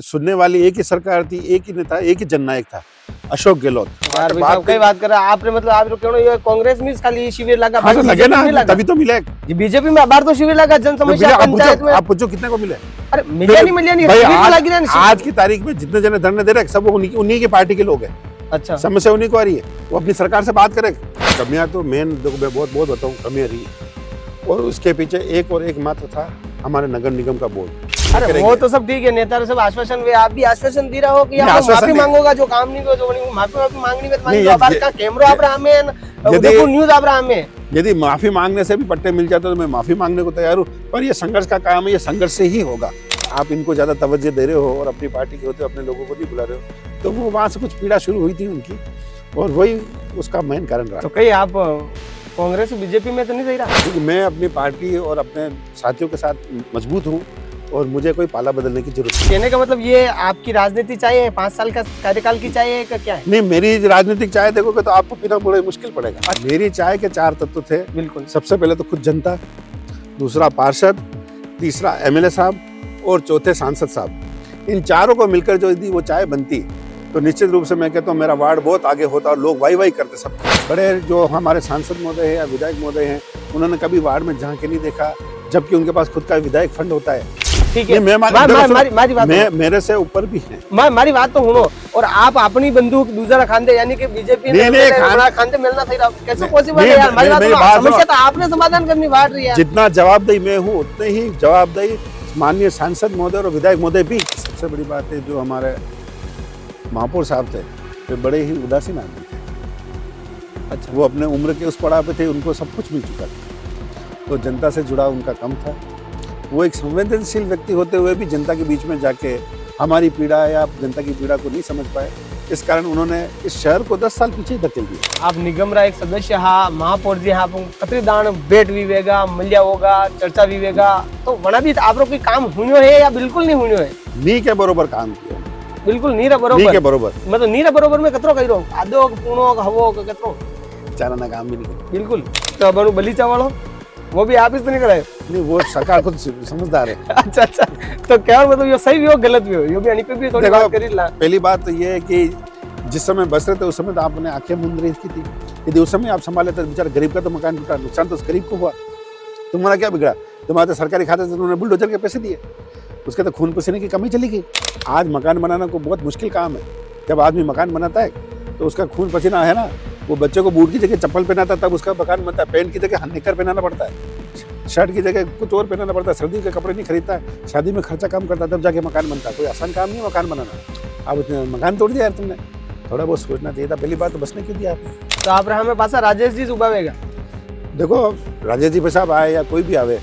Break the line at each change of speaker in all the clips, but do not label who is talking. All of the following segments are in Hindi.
सुनने वाली एक ही सरकार थी, एक ही नेता, एक ही जननायक था, अशोक गहलोत।
यार भाई साहब कई बात कर रहा है आपने, मतलब आप क्यों ये कांग्रेस में खाली शिविर लगा?
हाँ, तो लगे ना, तभी तो मिले।
बीजेपी में बार तो शिविर लगा जन समस्या पंचायत में।
आप पूछो कितने को मिले?
अरे मिलिया नहीं
भाई, आज की तारीख में जितने जने धरने दे रहे सब उन्हीं की पार्टी के लोग हैं।
अच्छा,
समस्या उन्हीं को आ रही है, वो अपनी सरकार से बात करे। कमियां तो मेन देखो, मैं बहुत बताऊं, कमियां रही है, और उसके पीछे एक मात्र था हमारे नगर निगम का बोर्ड।
अरे वो तो सब ठीक है, नेता सब आश्वासन हुए, आप भी आश्वासन दे रहा हो कि आप माफी मांगोगा जो काम नहीं हो, जो माफी मांगनी है। कैमरा आप रहा में, उदयपुर न्यूज आप रहा में।
यदि माफी मांगने से भी पट्टे मिल जाते तो मैं माफी मांगने को तैयार हूँ, पर ये संघर्ष का काम है, ये संघर्ष से ही होगा। आप इनको ज्यादा तवज्जो दे रहे हो और अपनी पार्टी के होते अपने लोगों को नहीं बुला रहे हो, तो वो वहां से कुछ पीड़ा शुरू हुई थी उनकी, और वही उसका मेन कारण रहा।
तो कहीं आप कांग्रेस बीजेपी में तो नहीं सही रहा?
क्योंकि मैं अपनी पार्टी और अपने साथियों के साथ मजबूत हूँ और मुझे कोई पाला बदलने की जरूरत नहीं।
कहने का मतलब ये आपकी राजनीति चाहिए, 5 साल का कार्यकाल की चाहिए का क्या है?
नहीं, मेरी राजनीतिक चाय देखोगे तो आपको पीना बड़ा मुश्किल पड़ेगा। मेरी चाय के 4 तत्व थे।
बिल्कुल।
सबसे पहले तो खुद जनता, दूसरा पार्षद, तीसरा एमएलए साहब और चौथे सांसद साहब। इन चारों को मिलकर जो यदि वो चाय बनती तो निश्चित रूप से मैं कहता हूँ मेरा वार्ड बहुत आगे होता और लोग वाई करते। सब बड़े जो हमारे सांसद महोदय हैं या विधायक महोदय हैं, उन्होंने कभी वार्ड में झांक के नहीं देखा, जबकि उनके पास खुद का विधायक फंड होता है।
ठीक है,
मेरे से ऊपर भी है।
मारी बात तो सुनो, और आप अपनी बंदूक दूसरा खानदे यानी कि बीजेपी खानदे मिलना था, कैसे पॉसिबल है यार? समस्या तो आपने समाधान करनी बात रही है।
जितना जवाबदेही मैं हूँ उतने ही जवाबदेही माननीय सांसद महोदय और विधायक महोदय भी। सबसे बड़ी बात है जो हमारे महापौर साहब थे, वे बड़े ही उदासीन आदमी थे। अच्छा, वो अपने उम्र के उस पड़ाव पे थे, उनको सब कुछ मिल चुका था, तो जनता से जुड़ा उनका कम था। वो एक संवेदनशील व्यक्ति होते हुए भी जनता के बीच में जाके हमारी पीड़ा या जनता की पीड़ा को नहीं समझ पाए, इस कारण उन्होंने इस शहर को 10 साल पीछे धकेल दिया।
आप निगम रा एक सदस्य हा, महापौर जी हा, कतरी दान भेट भी वेगा, मिलिया होगा, चर्चा भी वेगा, तो वना भी आप लोग कोई काम हुनियो है या बिल्कुल नहीं हुनियो है?
नहीं के बरोबर काम किया,
बिल्कुल नीरा बरोबर।
नहीं के बरोबर,
मतलब नीरा बरोबर में कतरो कहिरो, आधो पूर्णो हवो कतरो
चाराना काम भी नहीं।
बिल्कुल। तो बनु बलीचा वालो वो भी आप इस तो नहीं कराए?
नहीं, वो सरकार खुद समझदार है।
अच्छा, तो क्या मतलब ये सही भी हो गलत भी हो, ये भी अनी पे भी थोड़ी बात करी ला।
पहली बात तो ये है कि जिस समय बस रहे थे उस समय तो आपने आंखें मूंद रही थी, यदि उस समय आप संभाले तो बेचारा गरीब का तो मकान टूटा, नुकसान तो उस गरीब को हुआ। तुम्हारा क्या बिगड़ा? तुम्हारे तो सरकारी खाते से उन्होंने बुलडोजर के पैसे दिए, उसके तो खून पसीने की कमी चली गई। आज मकान बनाना को बहुत मुश्किल काम है। जब आदमी मकान बनाता है तो उसका खून पसीना है ना, वो बच्चों को बूट की जगह चप्पल पहनाता तब उसका मकान बनता है, पैंट की जगह निक्कर पहनाना पड़ता है, शर्ट की जगह कुछ और पहनाना पड़ता है, सर्दी के कपड़े नहीं खरीदता है, शादी में खर्चा कम करता है, तब जाके मकान बनता है। कोई आसान काम नहीं है मकान बनाना। अब मकान तोड़ दिया यार तुमने, थोड़ा बहुत सोचना चाहिए था। पहली बात तो बसने क्यों दिया आपने?
तो आप रहा में पासा राजेश जी उबावेगा।
देखो, राजेश जी साहब आए या कोई भी आवे,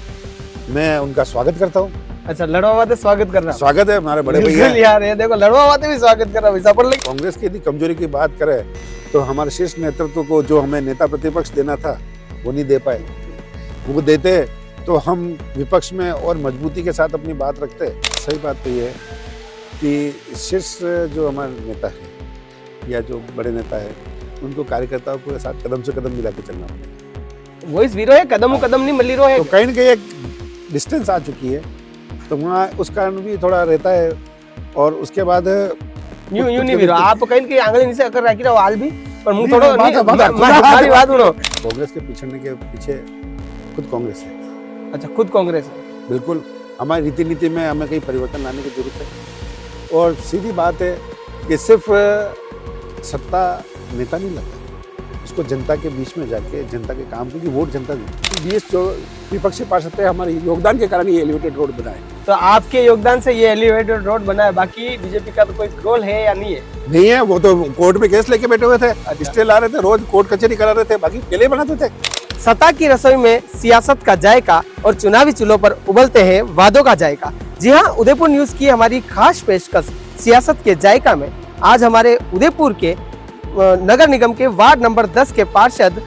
मैं उनका स्वागत करता हूँ।
अच्छा, लड़वा वाते स्वागत कर रहा,
स्वागत है हमारे बड़े भैया
यार। ये देखो लड़वा वाते भी स्वागत कर रहा।
कांग्रेस की यदि कमजोरी की बात करें तो हमारे शीर्ष नेतृत्व को जो हमें नेता प्रतिपक्ष देना था वो नहीं दे पाए। वो देते तो हम विपक्ष में और मजबूती के साथ अपनी बात रखते। सही बात तो ये है कि शीर्ष जो हमारे नेता है या जो बड़े नेता है, उनको कार्यकर्ताओं के साथ कदम से कदम मिला के चलना पड़ेगा।
वो इस वीरो है, कदम कदम नहीं मल्ली रो है,
तो कहीं न कहीं एक डिस्टेंस आ चुकी है, तो वहाँ उस कारण भी थोड़ा रहता है। और उसके बाद
यूं नहीं वीरो आप कहीं के आंगली नीचे अकर रखी रहो हाल भी, पर मुंह थोड़ा हमारी बात सुनो।
कांग्रेस के पिछड़ने के पीछे खुद कांग्रेस है।
अच्छा, खुद कांग्रेस है।
बिल्कुल, हमारी रीति नीति में हमें कई परिवर्तन लाने की जरूरत है। और सीधी बात है कि सिर्फ सत्ता नेता नहीं लगता, उसको जनता के बीच में जाके जनता के काम, क्योंकि वोट जनता देती है। 20 जो विपक्षी पार्षद थे, हमारे योगदान के कारण ये एलिवेटेड रोड बना है।
तो आपके योगदान से ये एलिवेटेड रोड बना है, बाकी बीजेपी का तो कोई रोल है या नहीं है?
नहीं है, वो तो कोर्ट में केस लेके बैठे हुए थे। अच्छा। स्टे ला रहे थे, रोज कोर्ट कचहरी करा रहे थे, बाकी पहले बनाते थे।
सत्ता की रसोई में सियासत का जायका और चुनावी चूल्हों पर उबलते हैं वादों का जायका। जी हाँ, उदयपुर न्यूज की हमारी खास पेशकश सियासत के जायका में आज हमारे उदयपुर के नगर निगम के वार्ड नंबर 10 के पार्षद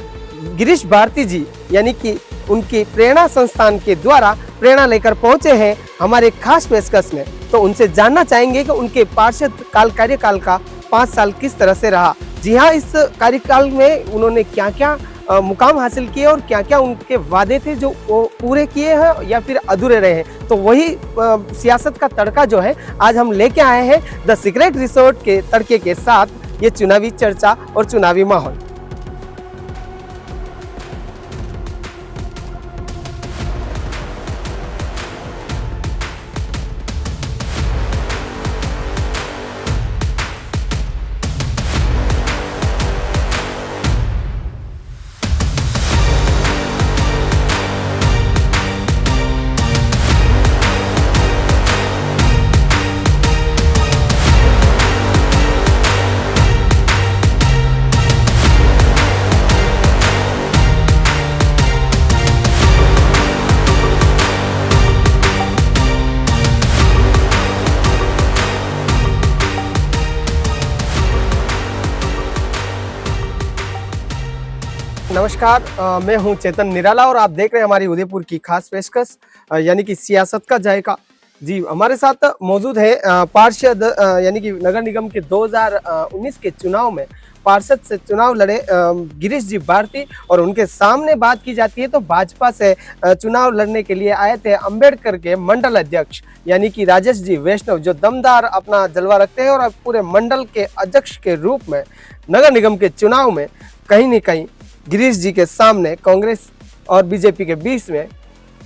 गिरीश भारती जी, यानी कि उनकी प्रेरणा संस्थान के द्वारा प्रेरणा लेकर पहुंचे हैं हमारे खास पेशकश में। तो उनसे जानना चाहेंगे कि उनके पार्षद कार्यकाल का 5 साल किस तरह से रहा। जी हाँ, इस कार्यकाल में उन्होंने क्या क्या मुकाम हासिल किए और क्या क्या उनके वादे थे जो वो पूरे किए हैं या फिर अधूरे रहे हैं, तो वही सियासत का तड़का जो है आज हम लेके आए हैं द सीक्रेट रिसोर्ट के तड़के के साथ, ये चुनावी चर्चा और चुनावी माहौल। नमस्कार, मैं हूं चेतन निराला और आप देख रहे हैं हमारी उदयपुर की खास पेशकश यानी कि सियासत का जायका। जी, हमारे साथ मौजूद है पार्षद यानी कि नगर निगम के 2019 के चुनाव में पार्षद से चुनाव लड़े गिरीश जी भारती, और उनके सामने बात की जाती है तो भाजपा से चुनाव लड़ने के लिए आए थे अंबेडकर के मंडल अध्यक्ष यानी कि राजेश जी वैष्णव, जो दमदार अपना जलवा रखते हैं और पूरे मंडल के अध्यक्ष के रूप में नगर निगम के चुनाव में कहीं न कहीं गिरीश जी के सामने कांग्रेस और बीजेपी के बीच में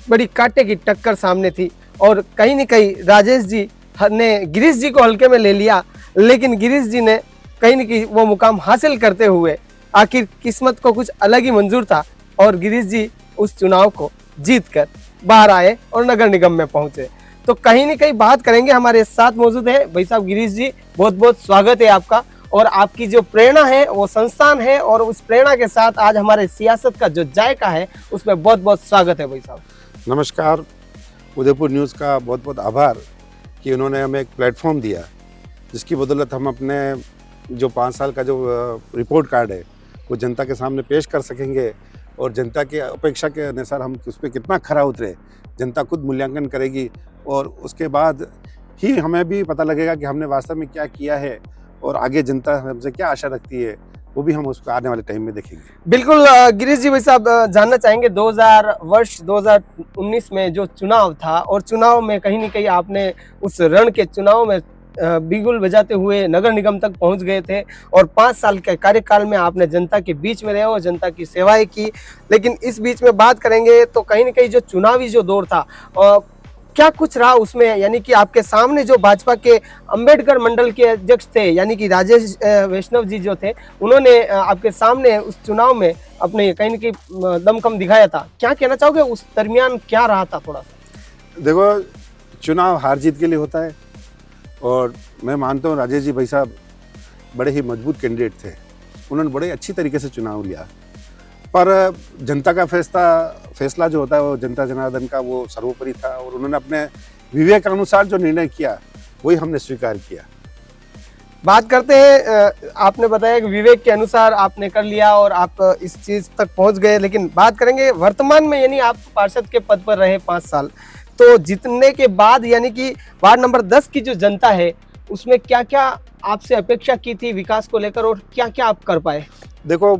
बड़ी कांटे की टक्कर सामने थी, और कहीं न कहीं राजेश जी ने गिरीश जी को हल्के में ले लिया, लेकिन गिरीश जी ने कहीं न कहीं वो मुकाम हासिल करते हुए आखिर किस्मत को कुछ अलग ही मंजूर था और गिरीश जी उस चुनाव को जीत कर बाहर आए और नगर निगम में पहुंचे। तो कहीं न कहीं बात करेंगे, हमारे साथ मौजूद है भाई साहब गिरीश जी, बहुत बहुत स्वागत है आपका। और आपकी जो प्रेरणा है वो संस्थान है, और उस प्रेरणा के साथ आज हमारे सियासत का जो जायका है उसमें बहुत बहुत स्वागत है भाई साहब।
नमस्कार, उदयपुर न्यूज़ का बहुत बहुत आभार कि उन्होंने हमें एक प्लेटफॉर्म दिया, जिसकी बदौलत हम अपने जो 5 साल का जो रिपोर्ट कार्ड है वो जनता के सामने पेश कर सकेंगे, और जनता की अपेक्षा के अनुसार हम उस पर कितना खरा उतरे जनता खुद मूल्यांकन करेगी, और उसके बाद ही हमें भी पता लगेगा कि हमने वास्तव में क्या किया है और आगे जनता हमसे क्या आशा रखती है, वो भी हम उसको आने वाले टाइम में देखेंगे।
बिल्कुल गिरीश जी, भाई साहब जानना चाहेंगे 2019 में जो चुनाव था, और चुनाव में कहीं न कहीं आपने उस रण के चुनाव में बिगुल बजाते हुए नगर निगम तक पहुंच गए थे, और 5 साल के कार्यकाल में आपने जनता के बीच में रहे और जनता की सेवाएं की। लेकिन इस बीच में बात करेंगे तो कहीं न कहीं जो चुनावी जो दौर था क्या कुछ रहा उसमें, यानी कि आपके सामने जो भाजपा के अंबेडकर मंडल के अध्यक्ष थे यानी कि राजेश वैष्णव जी जो थे, उन्होंने आपके सामने उस चुनाव में अपने कहीं न कहीं दमखम दिखाया था। क्या कहना चाहोगे उस दरमियान क्या रहा था थोड़ा सा?
देखो, चुनाव हार जीत के लिए होता है, और मैं मानता हूँ राजेश जी भाई साहब बड़े ही मजबूत कैंडिडेट थे, उन्होंने बड़े अच्छी तरीके से चुनाव लिया, पर जनता का फैसला जो होता है वो जनता जनार्दन का वो सर्वोपरि था, और उन्होंने अपने विवेक अनुसार जो निर्णय किया वही हमने स्वीकार किया।
बात करते हैं, आपने बताया कि विवेक के अनुसार आपने कर लिया और आप इस चीज तक पहुंच गए, लेकिन बात करेंगे वर्तमान में, यानी आप पार्षद के पद पर रहे 5 साल, तो जीतने के बाद यानी कि वार्ड नंबर 10 की जो जनता है उसमें क्या क्या आपसे अपेक्षा की थी विकास को लेकर, और क्या क्या आप कर पाए?
देखो,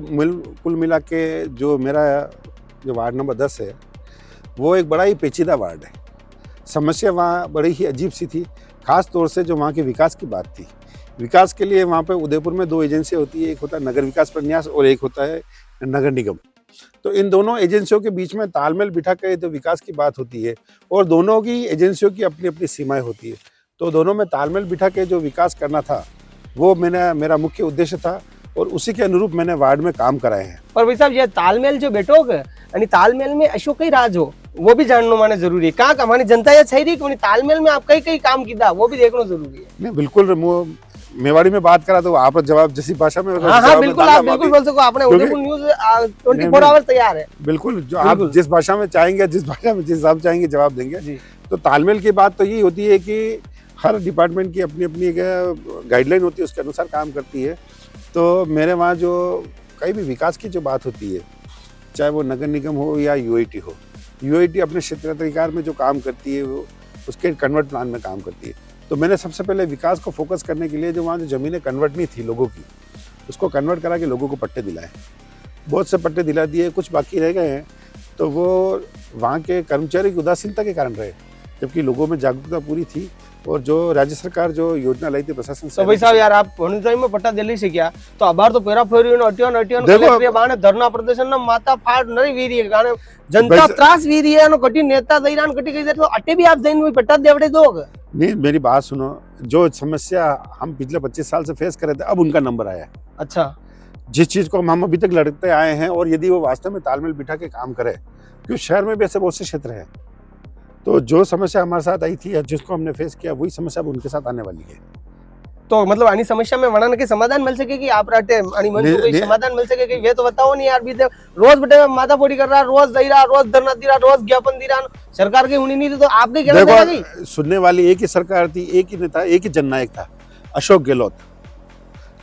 कुल मिला के जो मेरा जो वार्ड नंबर 10 है वो एक बड़ा ही पेचीदा वार्ड है। समस्या वहाँ बड़ी ही अजीब सी थी, खास तौर से जो वहाँ के विकास की बात थी। विकास के लिए वहाँ पे उदयपुर में 2 एजेंसियाँ होती है, एक होता है नगर विकास प्रन्यास और एक होता है नगर निगम। तो इन दोनों एजेंसियों के बीच में तालमेल बिठा के तो विकास की बात होती है, और दोनों की एजेंसियों की अपनी अपनी सीमाएं होती है। तो दोनों में तालमेल बिठा के जो विकास करना था वो मेरा मुख्य उद्देश्य था, और उसी के अनुरूप मैंने वार्ड में काम कराए हैं।
पर भाई साहब, ये तालमेल जो बैठोगे यानी तालमेल में अशोक ही राज हो, वो भी जानना माने जरूरी है। कहाँ हमारी जनता ये सही रही कि तालमेल में आप कई कई काम किया, वो भी देखना जरूरी है।
नहीं, बिल्कुल, मेवाड़ी में बात करा तो आप जवाब जैसी भाषा में
हाँ, बिल्कुल आप बिल्कुल बोल सको। आपने उदयपुर न्यूज़ 24 आवर्स तैयार है।
बिल्कुल, जो आप जिस भाषा में चाहेंगे, जिस हिसाब चाहेंगे जवाब देंगे। तो तालमेल की बात तो यही होती है कि हर डिपार्टमेंट की अपनी अपनी एक गाइडलाइन होती है, उसके अनुसार काम करती है। तो मेरे वहाँ जो कहीं भी विकास की जो बात होती है, चाहे वो नगर निगम हो या यूआईटी हो, यूआईटी अपने क्षेत्राधिकार में जो काम करती है वो उसके कन्वर्ट प्लान में काम करती है। तो मैंने सबसे पहले विकास को फोकस करने के लिए जो वहाँ जो ज़मीनें कन्वर्ट नहीं थी लोगों की, उसको कन्वर्ट करा के लोगों को पट्टे दिलाए। बहुत से पट्टे दिला दिए, कुछ बाकी रह गए हैं, तो वो वहाँ के कर्मचारी की उदासीनता के कारण रहे, जबकि लोगों में जागरूकता पूरी थी। और जो राज्य सरकार जो योजना लाई थी प्रशासन से,
तो भाई साहब यार आप भणुजाई में पट्टा दिल्ली से क्या तो अबार तो पेरा फेरी अटियन
देखो,
कलेक्टर बाने धरना प्रदर्शन ना माता फाड़ नरी वीरी है गाने जनता त्रास वीरी है नो कटी नेता दैरान कटी गई तो अटे भी आप जैन में पट्टा देवड़े दोगे।
नहीं, मेरी बात सुनो, जो समस्या हम पिछले 25 साल से फेस कर रहे थे, अब उनका नंबर आया है।
अच्छा,
जिस चीज को हम अभी तक लड़ते आए हैं, और यदि वो वास्तव में तालमेल बिठा के काम करे, क्योंकि शहर में भी ऐसे बहुत से क्षेत्र हैं, तो जो समस्या हमारे साथ आई थी, जिसको हमने फेस किया, वही समस्या अब उनके साथ आने वाली है।
तो मतलब आनी समस्या में वणाने के समाधान मिल सकेगी आप राटे आनी मन को कोई समाधान मिल सकेगी ये तो बताओ नहीं यार। भी रोज बेटे माथा फोड़ी कर रहा, रोज दे रहा, रोज धरना दे रहा, रोज ज्ञापन दे रहा, सरकार की हुई नहीं थी तो आपके क्या
देखो, सुनने वाली एक ही सरकार थी, एक ही नेता, एक ही जननायक था, अशोक गहलोत,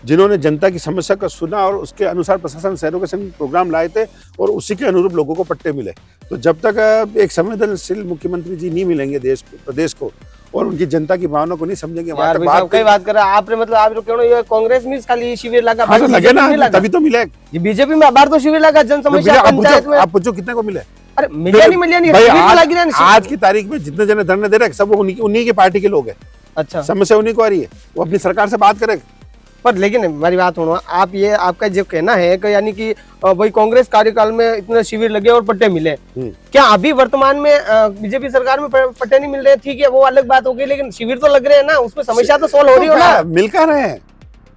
जिन्होंने जनता की समस्या को सुना और उसके अनुसार प्रशासन शहरों के संग प्रोग्राम लाए थे, और उसी के अनुरूप लोगों को पट्टे मिले। तो जब तक एक संवेदनशील मुख्यमंत्री जी नहीं मिलेंगे प्रदेश को, और उनकी जनता की भावना को नहीं समझेंगे,
यार बात कर रहा है आपने, मतलब आप क्यों ये कांग्रेस में खाली शिविर लगा,
हाँ, लगे ना, तभी तो मिले।
ये बीजेपी में बार तो शिविर लगा, जन समस्या पंचायत में।
आप पूछो कितने को मिले?
अरे मिले नहीं मिले नहीं,
आज की तारीख में जितने जने धरने दे रहे हैं, सब वो उन्हीं की पार्टी के लोग हैं।
अच्छा,
समस्या उन्हीं को आ रही है, वो अपनी सरकार से बात करें।
पर लेकिन मेरी बात सुनो, आप ये आपका जो कहना है कि यानी कि भाई कांग्रेस कार्यकाल में इतने शिविर लगे और पट्टे मिले, क्या अभी वर्तमान में बीजेपी सरकार में पट्टे नहीं मिल रहे? ठीक है, वो अलग बात हो गई, लेकिन शिविर तो लग रहे हैं ना, उसमें समस्या तो सोल्व हो रही हो ना।
मिलकर रहे हैं।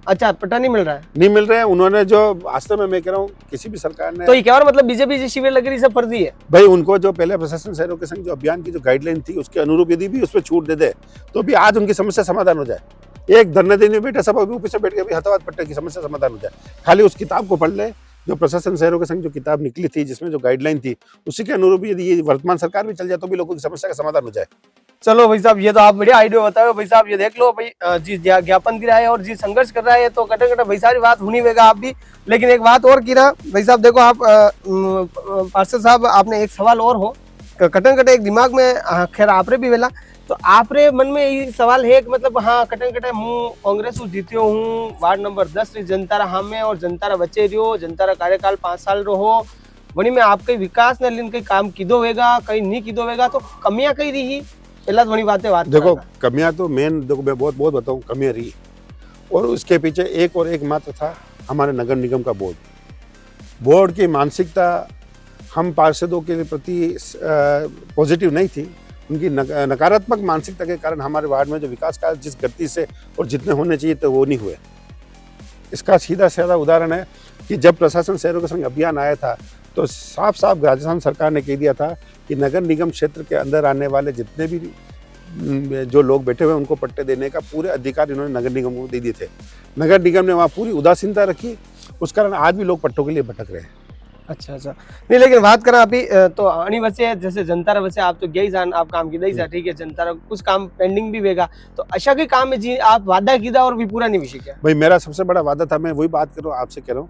अच्छा, पट्टा नहीं मिल रहा है?
नहीं मिल रहे हैं। उन्होंने जो वास्तव में मैं कह रहा हूँ, किसी भी सरकार ने,
तो ये क्या मतलब बीजेपी जी शिविर लग रही सब फर्जी है
भाई? उनको जो पहले प्रशासन शहरों के संग जो अभियान की जो गाइडलाइन थी, उसके अनुरूप यदि भी उसमें छूट दे दे, तो भी आज उनकी समस्या समाधान हो जाए। एक धरने देने बैठे, सब अभी ऊपर से बैठ के अभी हथावत पट्टे की समस्या समाधान हो जाए। खाली उस किताब को पढ़ ले, जो प्रशासन शहरों के संग जो किताब निकली थी, जिसमें जो गाइडलाइन थी, उसी के अनुरूप यदि ये वर्तमान सरकार भी चल जाए, तो भी लोगों की समस्या का समाधान हो जाए।
चलो भाई साहब, ये तो आप बढ़िया आइडिया बताओ। भाई साहब ये देख लो, भाई जी ज्ञापन दे रहा है और जी संघर्ष कर रहा है, तो कटे कटे भाई सारी बात होनी होगा आप भी। लेकिन एक बात और की रहा भाई साहब, देखो आप पार्षद साहब, आपने एक सवाल और हो कटन कटे एक दिमाग में, खैर आपरे भी वेला, तो आपरे मन में ये सवाल है कि मतलब हाँ कटन कटे हूँ कांग्रेस जीत्यो हूँ, वार्ड नंबर 10 जनता रा हामे और जनता रा बचे रहो, जनता रा कार्यकाल 5 साल रहो, वनी में आप कई विकास ने लिन कई काम कीधो होगा, कई नहीं कीधो होगा, तो कमियां कई रही पहला वही बातें बात
देखो। कमियां तो मेन देखो, मैं बहुत बताऊँ, कमियां रही, और उसके पीछे एक और एक मात्र था हमारे नगर निगम का बोर्ड की मानसिकता हम पार्षदों के प्रति पॉजिटिव नहीं थी। उनकी नकारात्मक मानसिकता के कारण हमारे वार्ड में जो विकास कार्य जिस गति से और जितने होने चाहिए थे वो नहीं हुए। इसका सीधा साधा उदाहरण है कि जब प्रशासन शहरों के संग अभियान आया था, तो साफ साफ राजस्थान सरकार ने कह दिया था कि नगर निगम क्षेत्र के अंदर आने वाले जितने भी जो लोग बैठे हुए उनको पट्टे देने का पूरे अधिकार इन्होंने नगर निगम को दे दिए थे। नगर निगम ने वहाँ पूरी उदासीनता रखी, उस कारण आज भी लोग पट्टों के लिए भटक रहे हैं।
अच्छा नहीं, लेकिन बात करा अभी तो अणी वैसे जैसे जनता रा वैसे आप तो गई जान आप काम की सा, ठीक है, जनता रा कुछ काम पेंडिंग भी वेगा, तो अच्छा के काम में जी आप वादा कीदा और भी पूरा नहीं विषय क्या?
भाई मेरा सबसे बड़ा वादा था, मैं वही बात कर रहा हूँ, आपसे कह रहा हूँ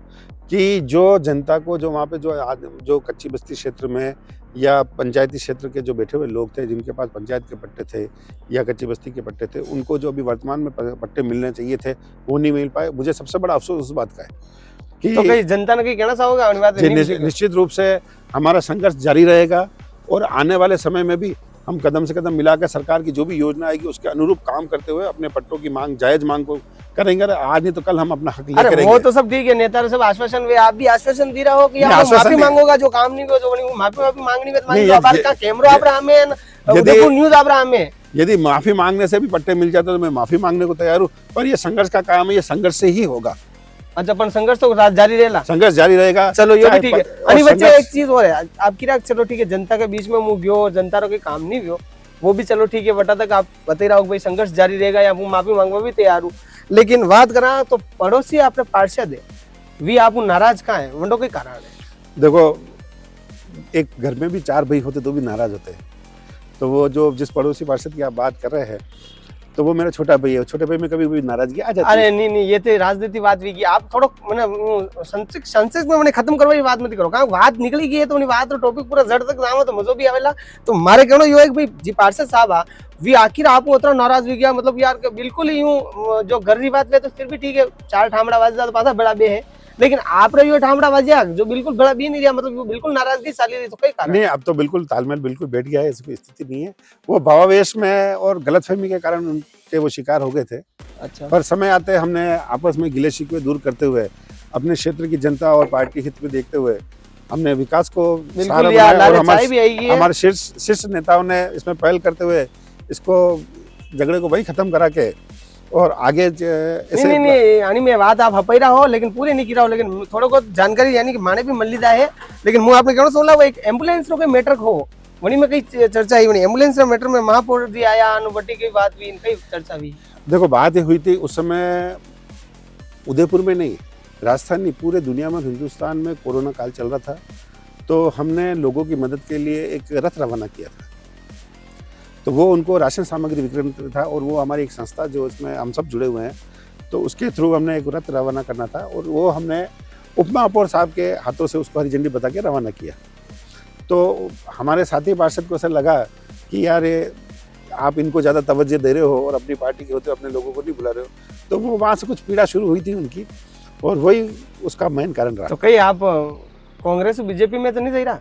कि जो जनता को जो वहाँ पे जो कच्ची बस्ती क्षेत्र में या पंचायती क्षेत्र के जो बैठे हुए लोग थे, जिनके पास पंचायत के पट्टे थे या कच्ची बस्ती के पट्टे थे, उनको जो अभी वर्तमान में पट्टे मिलने चाहिए थे वो नहीं मिल पाए। मुझे सबसे बड़ा अफसोस उस बात का है कि
तो कहीं जनता ने कहीं कहना चाहोगा?
निश्चित रूप से हमारा संघर्ष जारी रहेगा, और आने वाले समय में भी हम कदम से कदम मिलाकर सरकार की जो भी योजना आएगी उसके अनुरूप काम करते हुए अपने पट्टों की मांग, जायज मांग को करेंगे। आज नहीं तो कल हम अपना हक लेकर
वो तो सब ठीक है, नेता सब आश्वासन वे, आप भी आश्वासन दे रहा हो कि आप माफी मांगोगा, जो काम नहीं हो जो माफी मांगनी है, कैमरा आप रहा में, उदयपुर न्यूज आप रहा में।
यदि माफी मांगने से भी पट्टे मिल जाते तो मैं माफी मांगने को तैयार हूँ, पर ये संघर्ष का काम है, ये संघर्ष से ही होगा।
अच्छा, पर संघर्ष तो जारी रहेगा, संघर्ष
जारी रहेगा।
चलो ये भी ठीक है। अनी बच्चे एक चीज और है आपकी राख, चलो ठीक है, जनता के बीच में मुंह गयो, जनता रो कोई काम नहीं गयो, वो भी चलो ठीक है, बटा तक आप बता रहा हो भाई संघर्ष जारी रहेगा, या माफी मांगवा भी तैयार हूँ। लेकिन बात करा तो पड़ोसी आपने पार्षद है, वी आप नाराज कहाँ है, वंडो के कारण है?
देखो, एक घर में भी 4 भाई होते तो भी नाराज होते हैं। तो वो जो जिस पड़ोसी पार्षद की आप बात कर रहे हैं, तो वो मेरा छोटा भाई है। छोटे भाई में कभी भी नाराजगी आ जाती है।
अरे नहीं ये तो राजनीति बात भी की आप थोड़ा मैंने संसद में मैंने खत्म करवाई बात मत करो, कहाँ बात निकली गई है तो बात तो टॉपिक पूरा जड़ तक जाओ तो मजो भी आवेला। तो मारे कहना यो है भाई जी पार्षद साहब आ वी आखिर आप उतना नाराज हो गया, मतलब यार बिल्कुल ही यूं जो घर की बात है तो फिर भी ठीक है, 4 ठामड़ा बाज तो पासा बड़ा बे है, लेकिन आप रही हो ठामड़ा बाजिया जो बिल्कुल बड़ा भी नहीं रहा, मतलब वो बिल्कुल नाराजगी साली रही, तो कई कारण
नहीं, अब तो बिल्कुल तालमेल बिल्कुल बैठ गया है, ऐसी कोई स्थिति नहीं है। वो भावावेश में और गलतफहमी के कारण उनके वो शिकार हो गए थे।
अच्छा
पर समय आते हमने आपस में गिले शिकवे दूर करते हुए, अपने क्षेत्र की जनता और पार्टी हित में देखते हुए हमने विकास को
बिल्कुल
सहारा
यार,
बनाया और
लारे चाय भी आएगी है।
हमारे शीर्ष नेताओं ने इसमें पहल करते हुए इसको झगड़े को वही खत्म करा के और आगे
नहीं नहीं यानी मैं बात आप हपई रहा हो लेकिन पूरे नहीं गिरा हो, लेकिन थोड़ा बहुत जानकारी यानी कि माने भी मल्लीदा है, लेकिन मुझे आपने कहना सोला वो एक एम्बुलेंस रो के मैटर हो वनी में कई चर्चा आई बनी एम्बुलेंस रो मैटर में महापौर जी आया अनुबट्टी की बात भी कई चर्चा हुई।
देखो बात ये हुई थी उस समय उदयपुर में नहीं, राजस्थान नहीं, पूरे दुनिया में, हिंदुस्तान में कोरोना काल चल रहा था, तो हमने लोगों की मदद के लिए एक रथ रवाना किया था। तो वो उनको राशन सामग्री वितरण था और वो हमारी एक संस्था जो इसमें हम सब जुड़े हुए हैं, तो उसके थ्रू हमने एक रथ रवाना करना था और वो हमने उप महापौर साहब के हाथों से उसको हरी झंडी बता के रवाना किया। तो हमारे साथी पार्षद को ऐसा लगा कि यार ये आप इनको ज़्यादा तवज्जो दे रहे हो और अपनी पार्टी के होते अपने लोगों को नहीं बुला रहे हो, तो वो वहाँ से कुछ पीड़ा शुरू हुई थी उनकी और वही उसका मेन कारण रहा।
तो कहीं आप कांग्रेस बीजेपी में तो नहीं सही रहा?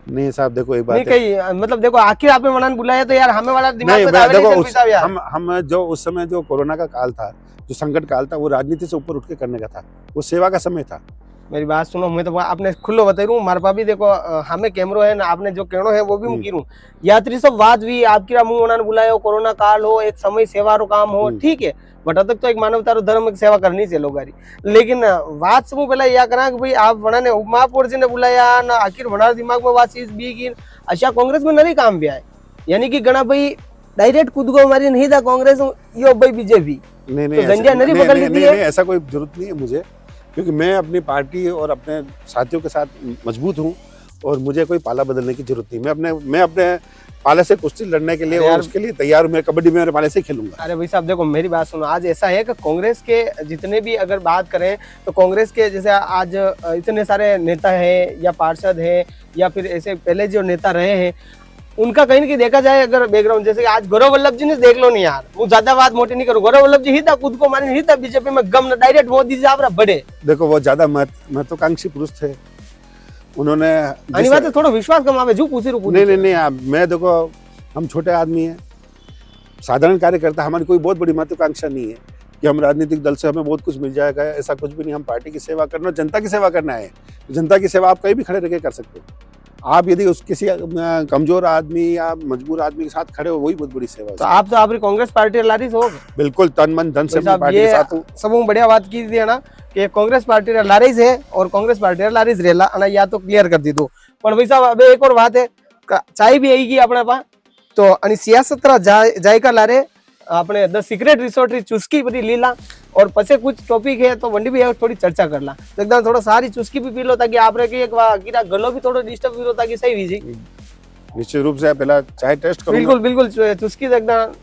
नहीं साहब देखो एक बात
नहीं कहीं मतलब देखो आखिर आपने मनान बुलाया तो यार हमें वाला दिमाग
नहीं,
में दावे
देखो
नहीं चल पाता यार।
हम जो उस समय जो कोरोना का काल था, जो संकट काल था, वो राजनीति से ऊपर उठ के करने का था, वो सेवा का समय था।
मेरी बात सुनो, मैं तो आपने खुलो बता रहा हूँ, हमारे पास भी देखो हमें कैमरो है ना, आपने जो कहनो है वो भी मैं कीरूं। यात्री सब बात भी आपकी मुंह उन्होंने बुलाया, कोरोना काल हो, एक समय सेवा रो काम हो, ठीक है, बट तक तो एक मानवता रो धर्म की सेवा करनी चाहिए लोगारी। लेकिन बात समूह पहला या करा कि भाई आप वना ने उपमहापौर जी ने बुलाया ना, आखिर वना दिमाग में बात चीज भी की अच्छा कांग्रेस में नहीं काम भी आए, यानी कि गणा भाई डायरेक्ट कूद गो हमारी नहीं था कांग्रेस यो भाई बीजेपी
नहीं
तो जंजिया नहीं पकड़ ली थी।
ऐसा कोई जरूरत नहीं है मुझे, क्योंकि मैं अपनी पार्टी और अपने साथियों के साथ मजबूत हूँ और मुझे कोई पाला बदलने की जरूरत नहीं। मैं अपने पाले से कुश्ती लड़ने के लिए और उसके लिए तैयार हूँ। मैं कबड्डी में मेरे पाले से ही खेलूंगा।
अरे भाई साहब देखो मेरी बात सुनो, आज ऐसा है कि कांग्रेस के जितने भी अगर बात करें तो कांग्रेस के जैसे आज इतने सारे नेता हैं या पार्षद हैं या फिर ऐसे पहले जो नेता रहे हैं उनका कहीं ना कहीं देखा जाए अगर बैकग्राउंड, जैसे आज गौरव वल्लभ जी ने देख लो नहीं यार, वो ज्यादा बात मोटी नहीं करूँ, गौरव वल्लभ जी ही था खुद को माने नहीं था बीजेपी में गम डायरेक्ट मोदी जी आप बड़े।
देखो वो ज्यादा महत्वाकांक्षी पुरुष थे, उन्होंने
बात है थोड़ा विश्वास कमावे जो पूछी रू
नहीं मैं देखो हम छोटे आदमी हैं, साधारण कार्यकर्ता, हमारी कोई बहुत बड़ी महत्वाकांक्षा नहीं है कि हम राजनीतिक दल से हमें बहुत कुछ मिल जाएगा, ऐसा कुछ भी नहीं। हम पार्टी की सेवा करना, जनता की सेवा करना है। जनता की सेवा आप कहीं भी खड़े रह के कर सकते हो। आप यदि उस किसी कमजोर आदमी या मजबूर आदमी के साथ खड़े हो, वही बहुत बड़ी सेवा है।
तो आप कांग्रेस पार्टी लारिस हो
बिल्कुल तन मन धन से पार्टी के साथ हूं।
सब बढ़िया बात की थी ना कि कांग्रेस पार्टी लारिस है और कांग्रेस पार्टी लारिस रेला ना, या तो क्लियर कर दी दो। पर भाई साहब अब एक और बात है, चाय भी आएगी अपने पास तो अनि सियासत जायका लारे अपने द सीक्रेट रिसोर्ट री चुस्की बड़ी लीला और पछे कुछ टॉपिक है तो वंडी भी थोड़ी चर्चा करला, तो एकदम थोड़ा सारी चुस्की भी पी लो ताकि आप रे एक कीरा गलो भी थोड़ा डिस्टर्ब भी हो ताकि सही वीजी।
निश्चित रूप से पहला चाय टेस्ट करूंगा।
बिल्कुल बिल्कुल चुस्की एकदम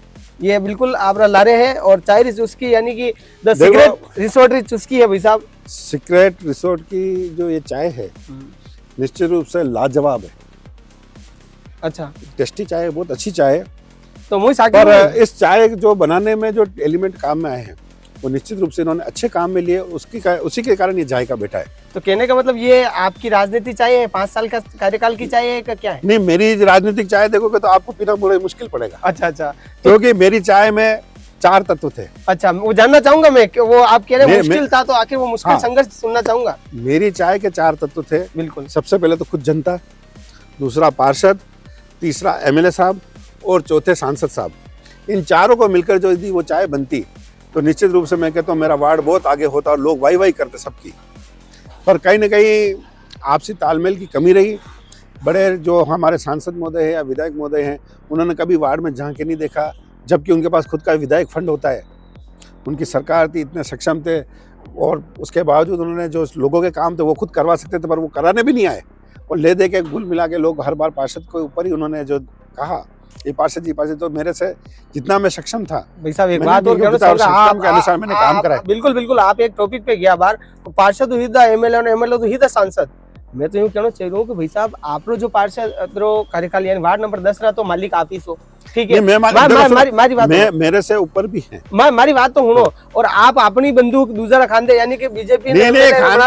ये बिल्कुल आप लारे हैं और चाय री चुस्की यानी कि द सीक्रेट रिसोर्ट री चुस्की है भाई साहब।
सीक्रेट रिसोर्ट की जो ये चाय है निश्चित रूप से लाजवाब है। अच्छा टेस्टी चाय है, बहुत अच्छी चाय है।
तो मुझे
पर इस चाय जो बनाने में जो एलिमेंट काम में आए हैं वो निश्चित रूप से इन्होंने अच्छे काम में लिए, उसी के कारण ये जायका बैठा है।
तो कहने का मतलब ये आपकी राजनीति चाय है, 5 साल का कार्यकाल की चाय है का क्या है?
नहीं, मेरी राजनीतिक चाय देखोगे तो आपको पीना बड़ा मुश्किल पड़ेगा।
अच्छा
क्योंकि मेरी चाय में 4 तत्व थे। अच्छा
वो जानना चाहूंगा मैं कि वो आप कह रहे मुश्किल था तो आखिर वो मुश्किल संघर्ष सुनना चाहूंगा।
मेरी चाय के 4 तत्व थे।
बिल्कुल।
सबसे पहले तो खुद जनता, दूसरा पार्षद, तीसरा एमएलए साहब और चौथे सांसद साहब। इन चारों को मिलकर जो यदि वो चाय बनती तो निश्चित रूप से मैं कहता हूँ मेरा वार्ड बहुत आगे होता और लोग वाई करते सबकी। पर कहीं ना कहीं आपसी तालमेल की कमी रही। बड़े जो हमारे सांसद महोदय हैं या विधायक महोदय हैं उन्होंने कभी वार्ड में झांके नहीं देखा, जबकि उनके पास खुद का विधायक फंड होता है। उनकी सरकार थी, इतने सक्षम थे और उसके बावजूद उन्होंने जो लोगों के काम थे वो खुद करवा सकते थे, पर वो कराने भी नहीं आए और ले दे के घुल मिला के लोग हर बार पार्षद के ऊपर ही उन्होंने जो कहा ये पार्षद तो मेरे से जितना मैं सक्षम था
भाई साहब एक बात और
के अनुसार मैंने काम करा।
बिल्कुल आप एक टॉपिक पे गया बार पार्षद एमएलए तो ही था सांसद, मैं तो यूं कहना चाह रहा हूँ कि भाई साहब आपरो जो पार्षद कार्यकाल यानी वार्ड नंबर 10 तो मालिक आप ही सो, ठीक है।
नहीं,
मारी बात
मेरे से ऊपर भी है।
मारी बात तो सुनो, और आप अपनी बंदूक दूसरा खांदे यानी कि बीजेपी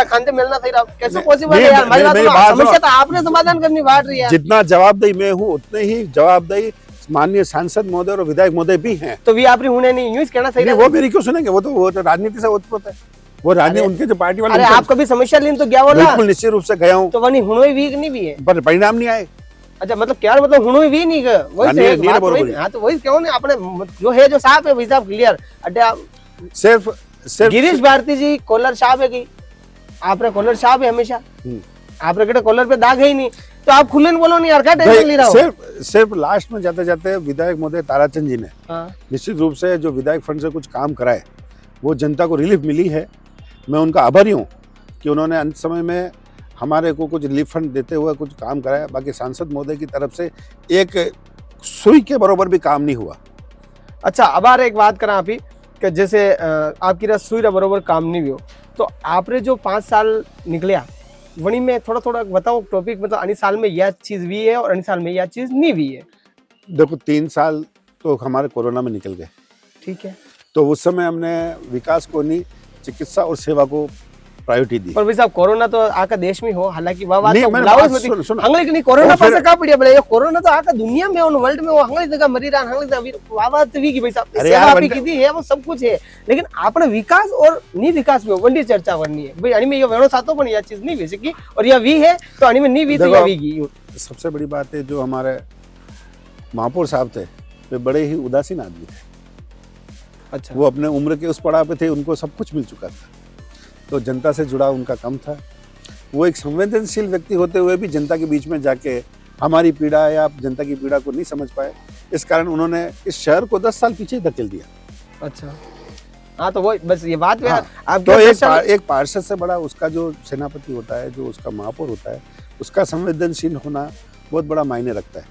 खांदे मिलना सही रहा, कैसे पॉसिबल है यार? हमारी बात समस्या तो आपने समाधान करनी बात रही है।
जितना जवाबदेही मैं हूँ उतने ही जवाबदेही माननीय सांसद महोदय और विधायक महोदय भी हैं।
तो भी आप होने नहीं यूं कहना सही है।
वो मेरी क्यों सुनेंगे? वो तो राजनीति से ओतप्रोत है, वो राजनीति उनके जो पार्टी वाले।
अरे आप कभी समस्या लेने तो गया हो ना?
बिल्कुल निश्चित रूप से गया हूँ।
तो वही हुनो वीक नहीं भी है,
पर परिणाम नहीं आए।
अच्छा मतलब क्या मतलब हुनो भी नहीं गए वही। हाँ तो वही क्यों नहीं आपने जो है जो साहब है भाई साहब क्लियर अड्डे आप
सिर्फ
गिरीश भारती जी कॉलर साहब है की आपने कॉलर साहब है हमेशा आपने कटे कॉलर पे दाग है ही नहीं, तो आप खुले बोलो नहीं यार, क्या टेंशन ले रहा हो?
सिर्फ लास्ट में जाते जाते विधायक महोदय ताराचंद जी ने निश्चित रूप से जो विधायक फंड से कुछ काम कराए, वो जनता को रिलीफ मिली है। मैं उनका आभारी हूँ कि उन्होंने अंत समय में हमारे को कुछ रिलीफ फंड देते हुए कुछ काम कराया। बाकी सांसद महोदय की तरफ से एक सुई के बराबर भी काम नहीं हुआ।
अच्छा अब एक बात करा आप ही कि जैसे आपकी सुई बराबर काम नहीं हुआ, तो आपने जो 5 साल निकलिया वही में थोड़ा थोड़ा बताओ टॉपिक, मतलब अन्य साल में यह चीज भी है और अन्य साल में यह चीज नहीं भी है।
देखो 3 साल तो हमारे कोरोना में निकल गए,
ठीक है।
तो उस समय हमने विकास को नहीं, चिकित्सा और सेवा को प्रायोरिटी दी।
पर भाई साहब कोरोना तो आका देश में हो, हालांकि वाह
नहीं,
तो हंगली नहीं कोरोना पास का पड़िया बड़े कोरोना तो आका दुनिया में हो, वर्ल्ड में हो, हंगली जगह मरीरा हंगली वाह तभी की भाई साहब सेवा भी की दी है, वो सब कुछ है। लेकिन आपने विकास और नहीं विकास में वंडी चर्चा करनी है भाई। अणी में ये वेणो सातो पण यह चीज नहीं हुई सकी और यह वी है तो अणी में नहीं वी तो यह वी की।
सबसे बड़ी बात है जो हमारे महापौर साहब थे, वे बड़े ही उदासीन आदमी थे।
अच्छा,
वो अपने उम्र के उस पड़ाव पे थे, उनको सब कुछ मिल चुका था, तो जनता से जुड़ा उनका कम था। वो एक संवेदनशील व्यक्ति होते हुए भी जनता के बीच में जाके हमारी पीड़ा या जनता की पीड़ा को नहीं समझ पाए। इस कारण उन्होंने इस शहर को 10 साल पीछे धकेल दिया।
अच्छा हाँ, तो वो बस ये बात है।
आप तो एक पार्षद से बड़ा उसका जो सेनापति होता है, जो उसका महापौर होता है, उसका संवेदनशील होना बहुत बड़ा मायने रखता है।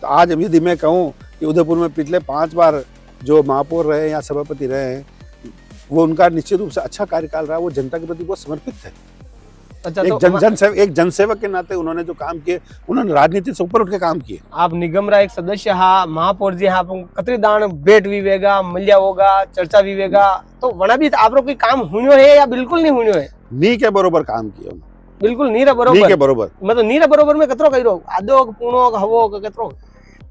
तो आज यदि मैं कहूँ कि उदयपुर में पिछले 5 बार जो महापौर रहे या सभापति रहे हैं, वो उनका निश्चित रूप से अच्छा कार्यकाल रहा, वो जनता के प्रति बहुत समर्पित थे।
अच्छा,
एक जनसेवक के नाते उन्होंने जो काम किए, उन्होंने राजनीति से ऊपर उठ के काम किए।
आप निगम रा एक सदस्य हा, महापौर जी हा, कतरी दान भेट विवेगा मल्या होगा, चर्चा विवेगा, तो वना भी आप लोग कोई काम हुनियो है या बिल्कुल नहीं हुनियो है?
नी के बरोबर काम किया,
बिल्कुल नीरा बरोबर।
नी के बरोबर
मतलब नीरा बरोबर में कतरो कइरो आधो पूर्णो हवो कतरो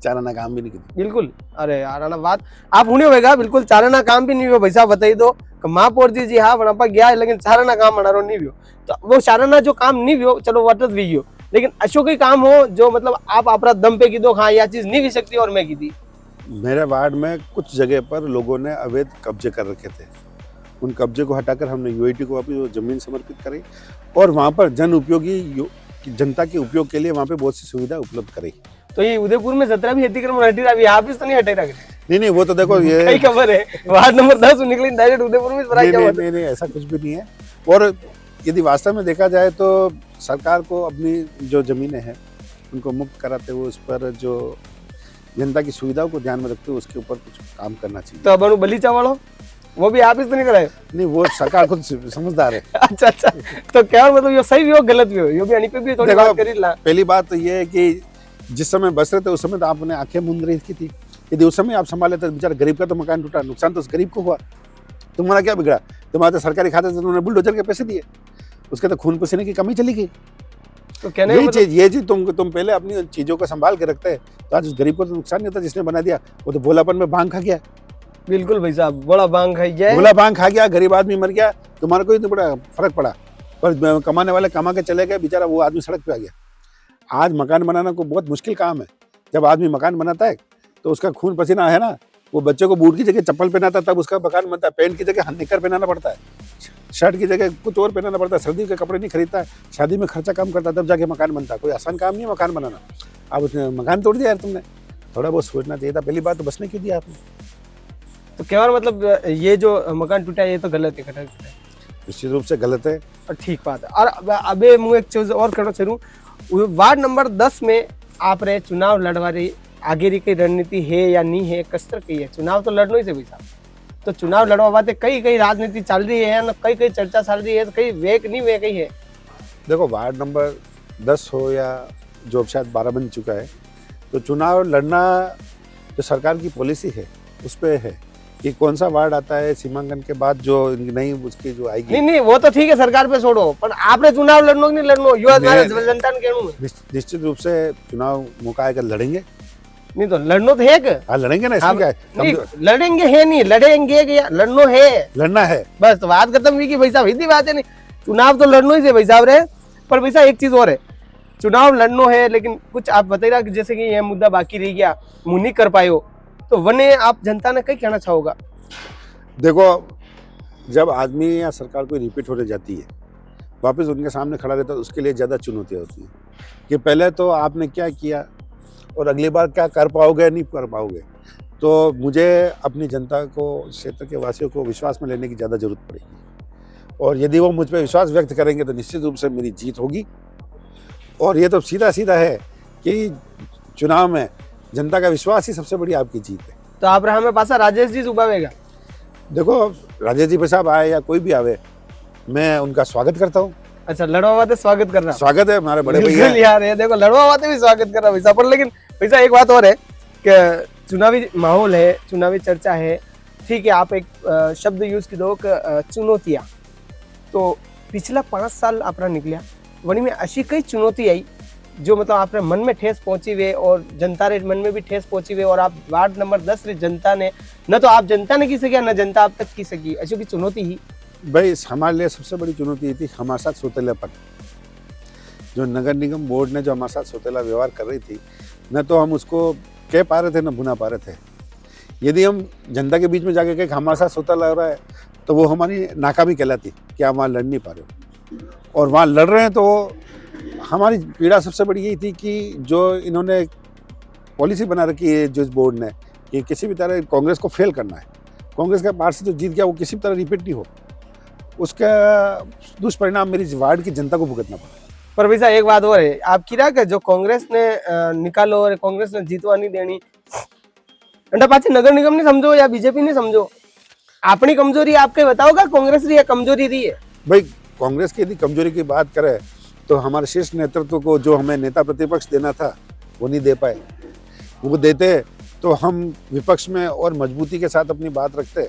चाराना काम भी नहीं किया
बिल्कुल। अरे यार आना बात आप हुनियो होगा, बिल्कुल चाराना काम भी नहीं हुआ। भाई साहब बताई दो कि महापौर जी हाँ वहां पर गया, लेकिन चाराना काम हमारा नहीं हुआ। तो वो चाराना जो काम नहीं हुआ चलो वटत भी गयो, लेकिन अशोक ही काम हो जो मतलब आप अपना दम पे की दो हाँ यह चीज नहीं भी सकती और मैं की दी।
मेरे वार्ड में कुछ जगह पर लोगों ने अवैध कब्जे कर रखे थे, उन कब्जे को हटाकर हमने यूआईटी को वापस जमीन समर्पित करी और वहाँ पर जन उपयोगी जनता के उपयोग के लिए वहाँ पे बहुत सी सुविधा उपलब्ध करी।
तो ये उदयपुर में 17 भी अतिक्रमण हटी रहा, यहाँ पे तो नहीं हटे रहा।
नहीं वो तो देखो ये
कई खबर है, वार्ड नंबर 10 निकली डायरेक्ट उदयपुर में
नहीं ऐसा कुछ भी नहीं है। और यदि वास्तव में देखा जाए तो सरकार को अपनी जो जमीनें हैं उनको मुक्त कराते हुए उस पर जो जनता की सुविधाओं को ध्यान में रखते हुए उसके ऊपर कुछ काम करना चाहिए।
तो अब बलीचा वालों वो भी आप ही तो नहीं कराए?
नहीं, वो सरकार खुद समझदार है।
अच्छा, तो क्या मतलब ये सही भी हो गलत भी हो, ये भी अनी पे भी थोड़ी बात करी ला।
पहली बात तो ये है कि जिस समय बस रहे थे उस समय तो आपने आंखें मूंद रही की थी। यदि उस समय आप संभाले तो बेचारा गरीब का तो मकान टूटा, नुकसान तो उस गरीब को हुआ। तुम्हारा क्या बिगड़ा? तुम्हारे तो सरकारी खाते से उन्होंने बुलडोजर के पैसे दिए, उसके तो खून पसीने की कमी चली गई।
तो कहने
ये चीज तुम पहले अपनी चीजों को संभाल के रखते हैं तो आज उस गरीब को तो नुकसान नहीं होता। जिसने बना दिया वो तो भोलापन में भांग खा गया।
बिल्कुल भाई साहब, बड़ा भांग खा गया,
भोला भांग खा गया, गरीब आदमी मर गया, तुम्हारा कोई तो बड़ा फर्क पड़ा। पर कमाने वाले कमा के चले गए, बेचारा वो आदमी सड़क पे आ गया। आज मकान बनाना को बहुत मुश्किल काम है। जब आदमी मकान बनाता है तो उसका खून पसीना है ना, वो बच्चे को बूट की जगह चप्पल पहनाता है तब उसका मकान बनता है। पैंट की जगह निक्कर पहनाना पड़ता है, शर्ट की जगह कुछ और पहनाना पड़ता है, सर्दी के कपड़े नहीं खरीदता है, शादी में खर्चा कम करता है तब जाके मकान बनता है। कोई आसान काम नहीं है मकान बनाना। अब उसने मकान तोड़ दिया यार, तुमने थोड़ा बहुत सोचना चाहिए था। पहली बात तो बसने क्यों दिया आपने?
तो क्या मतलब ये जो मकान टूटा ये तो गलत है,
निश्चित रूप से गलत है।
और ठीक बात है। और अबे मुझे एक चीज और कहना चाहूँ, वार्ड नंबर 10 में आप रहे चुनाव लड़वा रही, आगे की रणनीति है या नहीं है, किस तरह की है? चुनाव तो लड़ना ही से भाई साहब, तो चुनाव लड़वा बातें कई राजनीति चल रही है ना, कई चर्चा चल रही है, तो कई वेक नहीं वे कई है।
देखो वार्ड नंबर 10 हो या जो अब शायद 12 बन चुका है, तो चुनाव लड़ना जो सरकार की पॉलिसी है उस पे है कि कौन सा वार्ड आता है सीमांकन के बाद जो नई उसकी जो आएगी।
नहीं नहीं वो तो ठीक है सरकार पे छोड़ो, पर आपने चुनाव लड़नो कि नहीं लड़नो यो जनता ने कहना है।
निश्चित रूप से चुनाव मौका आएगा लड़ेंगे।
नहीं तो लड़नो तो है कि
हाँ लड़ेंगे ना, इसमें क्या है?
नहीं लड़ेंगे है नहीं लड़ेंगे कि लड़नो है,
लड़ना है
बस तो बात खत्म हुई कि भाई साहब इतनी बात है। नहीं चुनाव तो लड़नो ही से भाई साहब रहे, पर भाई साहब एक चीज और है, चुनाव लड़नो है लेकिन कुछ आप बताइएगा कि जैसे कि यह मुद्दा बाकी रह गया मुंह नहीं कर पायो, तो वने आप जनता ने कई कहना चाहोगा?
देखो जब आदमी या सरकार कोई रिपीट होने जाती है वापस उनके सामने खड़ा रहता है, उसके लिए ज़्यादा चुनौतियाँ होती हैं कि पहले तो आपने क्या किया और अगली बार क्या कर पाओगे नहीं कर पाओगे। तो मुझे अपनी जनता को, क्षेत्र के वासियों को विश्वास में लेने की ज़्यादा जरूरत पड़ेगी, और यदि वो मुझ पर विश्वास व्यक्त करेंगे तो निश्चित रूप से मेरी जीत होगी। और ये तो सीधा सीधा है कि चुनाव में जनता का विश्वास ही सबसे बड़ी आपकी जीत है।
तो आप रहा में पासा राजेश जी उबावेगा?
देखो राजेश जी साहब आए या कोई भी आवे, मैं उनका स्वागत करता हूँ।
अच्छा लड़वा वाते स्वागत कर रहा हूं।
स्वागत है हमारे बड़े भैया
बिल्कुल यार, ये देखो लड़वा वाते भी स्वागत कर रहा भैया। पर लेकिन भैया एक बात और है कि चुनावी माहौल है, चुनावी चर्चा है, ठीक है, आप एक शब्द यूज की दो चुनौतियां, तो पिछला 5 साल अपना निकलिया वनी में अशी कई चुनौती आई जो मतलब आपने मन में ठेस पहुंची हुई और जनता रे मन में भी ठेस पहुंची हुई, और आप वार्ड नंबर 10 रे जनता ने न तो आप जनता ने की सकी न जनता आप तक की सकी, अशी की चुनौती ही
भाई हमारे लिए सबसे बड़ी चुनौती ये थी हमारे साथ सौतेलापन। जो नगर निगम बोर्ड ने जो हमारे साथ सौतेला व्यवहार कर रही थी, न तो हम उसको कह पा रहे थे न भुना पा रहे थे। यदि हम जनता के बीच में जाके कहे हमारे साथ सौतेला हो रहा है तो वो हमारी नाकामी कहलाती कि आप वहाँ लड़ नहीं पा रहे हो, और वहाँ लड़ रहे हैं तो हमारी पीड़ा सबसे बड़ी यही थी कि जो इन्होंने पॉलिसी बना रखी है जो इस बोर्ड ने कि किसी भी तरह कांग्रेस को फेल करना है, कांग्रेस का पार्टी जो जीत गया वो किसी भी तरह रिपीट नहीं हो, उसका दुष्परिणाम मेरी वार्ड की जनता को भुगतना पड़ा।
पर भैया एक बात और है, आप किरा के जो कांग्रेस ने निकालो और कांग्रेस ने जीतवा नहीं देनी, अंडा पाछे नगर निगम नहीं समझो या बीजेपी नहीं समझो, अपनी कमजोरी आपके बताओगा कांग्रेस की कमजोरी रही है?
भाई कांग्रेस की यदि कमजोरी की बात करें तो हमारे शीर्ष नेतृत्व को जो हमें नेता प्रतिपक्ष देना था वो नहीं दे पाए। वो देते तो हम विपक्ष में और मजबूती के साथ अपनी बात रखते,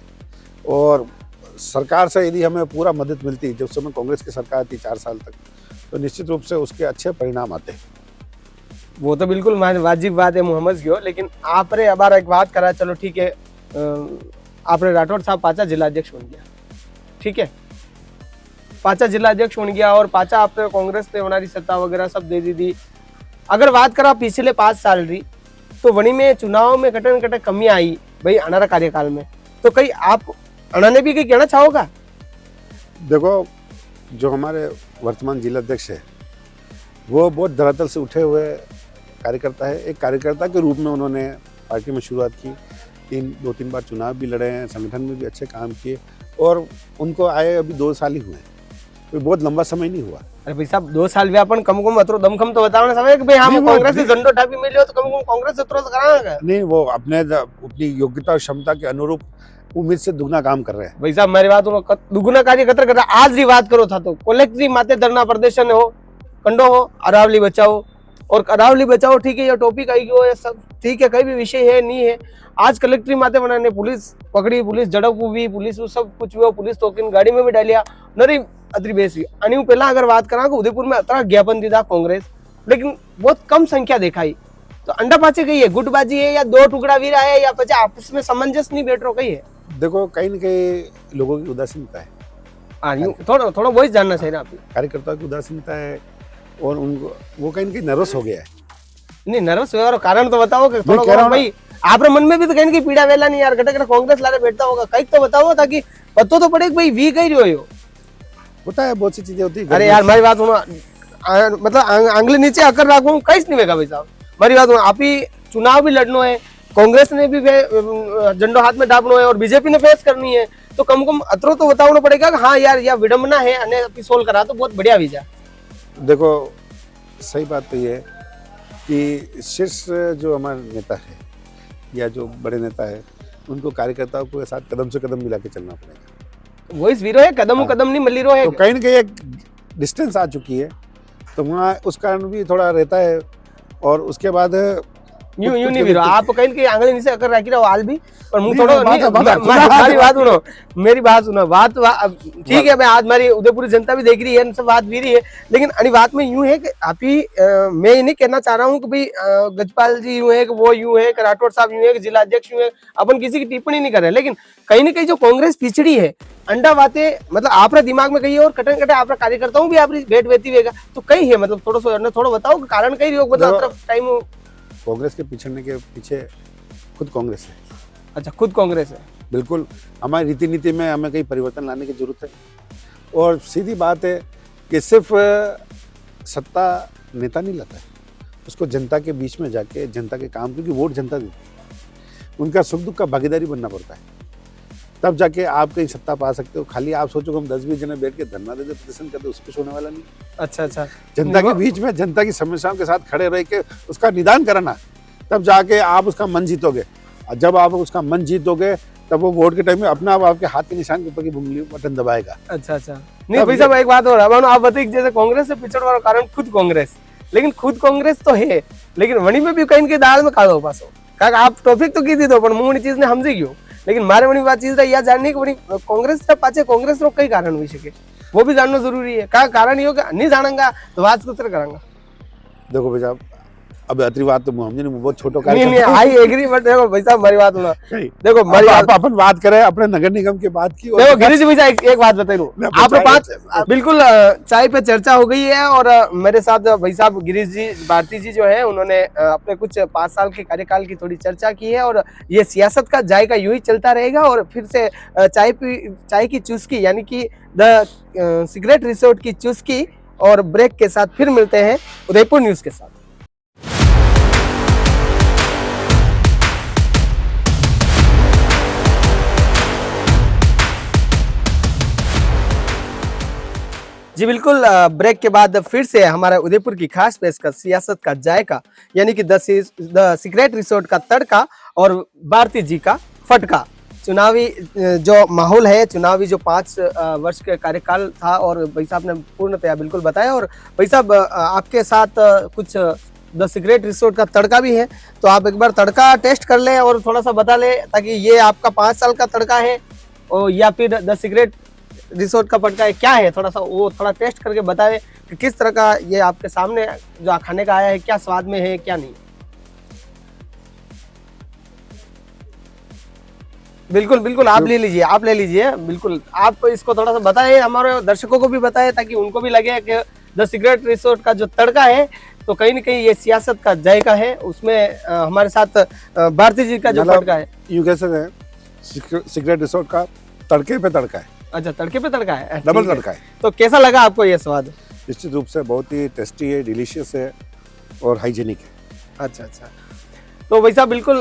और सरकार से यदि हमें पूरा मदद मिलती जब समय कांग्रेस की सरकार थी 4 साल तक, तो निश्चित रूप से उसके अच्छे परिणाम आते।
वो तो बिल्कुल वाजिब बात है मोहम्मद गयो, लेकिन आपने अबार एक बात करा, चलो ठीक है, आपने राठौड़ साहब पाचा जिलाध्यक्ष बन गया, ठीक है, पाचा जिलाध्यक्ष बन गया और पाचा आपने कांग्रेस ने हमारी सत्ता वगैरह सब दे दी। अगर बात करा पिछले 5 साल रही तो वनी में चुनाव में कटन कटे कमी आई भाई अनारा कार्यकाल में, तो कई आप अना भी कहीं कहना चाहोगा?
देखो जो हमारे वर्तमान जिलाध्यक्ष है वो बहुत धरातल से उठे हुए कार्यकर्ता है। एक कार्यकर्ता के रूप में उन्होंने पार्टी में शुरुआत की, 2-3 बार चुनाव भी लड़े हैं, संगठन में भी अच्छे काम किए, और उनको आए अभी 2 साल ही हुए हैं, कोई बहुत लंबा समय नहीं हुआ।
अरे भाई साहब 2 साल व्यापन कम कम अतरो दमखम तो बताओ ना समय कि भाई हम कांग्रेस से झंडो ठापी मिले तो कम कम कांग्रेस से तुरंत कराना।
नहीं वो अपनी योग्यता और क्षमता के अनुरूप उम्मीद से दुगना काम कर रहे हैं।
भाई साहब मेरी बात दुगुना कार्य कतर कर रहा। आज की बात करो था तो कलेक्टिव माते धरना प्रदर्शन हो, कंडो हो, अरावली बचाओ, और अरावली बचाओ ठीक है, ये टॉपिक आई गयो, ये सब ठीक है, कई भी विषय है नहीं है। आज कलेक्ट्री माते बनाने पुलिस पकड़ी, पुलिस झड़प हुई, पुलिस सब कुछ हुआ, पुलिस तो गाड़ी में भी डालिया नरी अतरी बेसी। अनु पहला अगर बात करा उदयपुर में अतरा ज्ञापन दीदा कांग्रेस, लेकिन बहुत कम संख्या दिखाई, तो अंडा पाचे कही है गुटबाजी है या 2 टुकड़ा वीरा है या पचा आपस में समंजस नहीं बैठ रहा कही है?
देखो कहीं न कहीं लोगों की उदासीनता है,
थोड़ा थोड़ा वही जानना चाहिए ना, आपकी
कार्यकर्ताओं की उदासीनता है, और उनको वो कहीं न कहीं नर्वस हो गया है।
नहीं नर्वस हो, कारण तो बताओ कि थोड़ा भाई आपरे मन में भी तो कहीं की पीड़ा वेला नहीं यार, घटे घटे कांग्रेस लारे बैठता होगा, कहीं तो बताओ ताकि पतो तो पड़े भाई वी कही रहो
होता है, बहुत सी चीजें होती है।
अरे यार मेरी बात सुनो, मतलब आंगली नीचे आकर रखूं कहीं नहीं वेगा भाई साहब, मेरी बात सुनो, आप ही चुनाव भी लड़ना है, कांग्रेस ने भी झंडो हाथ में डाबनो है और बीजेपी ने फेस करनी है, तो कम कम अतरो तो बताना पड़ेगा कि हाँ यार यह विडम्बना है, अने सोल्व करा तो बहुत बढ़िया विजा।
देखो सही बात तो ये है कि शीर्ष जो हमारे नेता है या जो बड़े नेता है उनको कार्यकर्ताओं को साथ कदम से कदम मिला के चलना पड़ेगा।
वही वीरो है, कदम कदम नहीं मली रो है,
तो कहीं ना कहीं एक डिस्टेंस आ चुकी है, तो वहाँ उस कारण भी थोड़ा रहता है। और उसके बाद
यूं नहीं भी आप कहीं के आंगली नीचे अगर रखी रहो हाल भी पर मुंह
नहीं,
थोड़ो
बात-
नहीं,
बात-
हमारी बात सुनो, मेरी बात सुनो, ठीक है। मैं आज हमारी उदयपुर जनता भी देख रही है, सब बात भी रही है, लेकिन अड़ी बात में यूं है कि आप ही मैं ये नहीं कहना चाह रहा हूँ कि भाई गजपाल जी यूं है कि वो यूं है कि राठौड़ साहब यूं है कि जिला अध्यक्ष यूं है, अपन किसी की टिप्पणी नहीं कर रहे, लेकिन कहीं ना कहीं जो कांग्रेस पिछड़ी है अंडा बातें मतलब आप दिमाग में कही है और कटन कटे आप कार्यकर्ताओं भी आप भेंट बेती हुएगा तो कही है, मतलब थोड़ा बताओ कारण कही योग मतलब टाइम।
कांग्रेस के पिछड़ने के पीछे खुद कांग्रेस है।
अच्छा, खुद कांग्रेस है।
बिल्कुल, हमारी रीति नीति में हमें कई परिवर्तन लाने की जरूरत है। और सीधी बात है कि सिर्फ सत्ता नेता नहीं लाता है, उसको जनता के बीच में जाके जनता के काम, क्योंकि वोट जनता देती है, उनका सुख दुख का भागीदारी बनना पड़ता है, तब जाके आप कहीं सत्ता पा सकते हो। खाली आप सोचो कि हम 10-20 जने बैठ के धरना देते प्रदर्शन करते, उससे कुछ होने वाला नहीं।
अच्छा अच्छा,
जनता के बीच में जनता की समस्याओं के साथ खड़े रह के उसका निदान कराना, तब जाके आप उसका मन जीतोगे। और जब आप उसका मन जीतोगे तब वो वोट के टाइम में अपना आप आपके हाथ के निशान के ऊपर की उंगली बटन दबाएगा।
अच्छा अच्छा, नहीं भाई साहब एक बात हो रहा है, आप बताइए जैसे कांग्रेस से पिछड़ने का कारण खुद कांग्रेस, लेकिन खुद कांग्रेस तो है, लेकिन वणी में भी कहीं के दाल में काढ़ो पासो का आप टॉपिक तो की थी तो पर मुंह चीज ने समझी गयो, लेकिन मारे वणी बात चीज यह जाननी कि कांग्रेस से पाचे कांग्रेस रो कई कारण हुई सके वो भी जानना जरूरी है। का कारण ये नहीं जानेगा तो बात कुछ करेंगे।
देखो भाई साहब, अब अतरी बात तो मुझे नहीं, बहुत छोटो
नहीं आई एग्री, बट देखो भाई साहब हमारी बात सुनो, देखो हमारी
अपन बात करें अपने नगर निगम की बात की।
देखो गिरीश भाई साहब एक बात बताई दूं, आप पांच बिल्कुल चाय पे चर्चा हो गई है और मेरे साथ भाई साहब गिरीश जी भारती जी जो है उन्होंने अपने कुछ 5 साल के कार्यकाल की थोड़ी चर्चा की है और ये सियासत का जायका यूं ही चलता रहेगा। और फिर से चाय की चुस्की यानी कि द सिगरेट रिसोर्ट की चुस्की और ब्रेक के साथ फिर मिलते हैं उदयपुर न्यूज के साथ। जी बिल्कुल, ब्रेक के बाद फिर से हमारा उदयपुर की खास पेशकश सियासत का जायका यानी कि द सिगरेट रिसोर्ट का तड़का और भारती जी का फटका। चुनावी जो माहौल है, चुनावी जो 5 वर्ष के कार्यकाल था और भाई साहब ने पूर्णतया बिल्कुल बताया। और भाई साहब आपके साथ कुछ द सिगरेट रिसोर्ट का तड़का भी है, तो आप एक बार तड़का टेस्ट कर लें और थोड़ा सा बता लें ताकि ये आपका 5 साल का तड़का है और या फिर द सिगरेट रिसोर्ट का पटका है क्या है, थोड़ा सा वो थोड़ा टेस्ट करके बताए कि किस तरह का ये आपके सामने जो खाने का आया है, क्या स्वाद में है क्या नहीं। बिल्कुल बिल्कुल, आप ले लीजिए बिल्कुल, आप इसको थोड़ा सा बताएं, हमारे दर्शकों को भी बताएं ताकि उनको भी लगे कि द सिगरेट रिसोर्ट का जो तड़का है तो कहीं ना कहीं ये सियासत का जायका है, उसमें हमारे साथ भारती जी का जो फटका है,
यूं कह सकते हैं सिगरेट रिसोर्ट का तड़के पे तड़का है।
अच्छा, तड़के पे तड़का है,
डबल तड़का है।
तो कैसा लगा आपको ये स्वाद?
निश्चित रूप से बहुत ही टेस्टी है, डिलीशियस है और हाइजीनिक है।
अच्छा अच्छा, तो भाई साहब बिल्कुल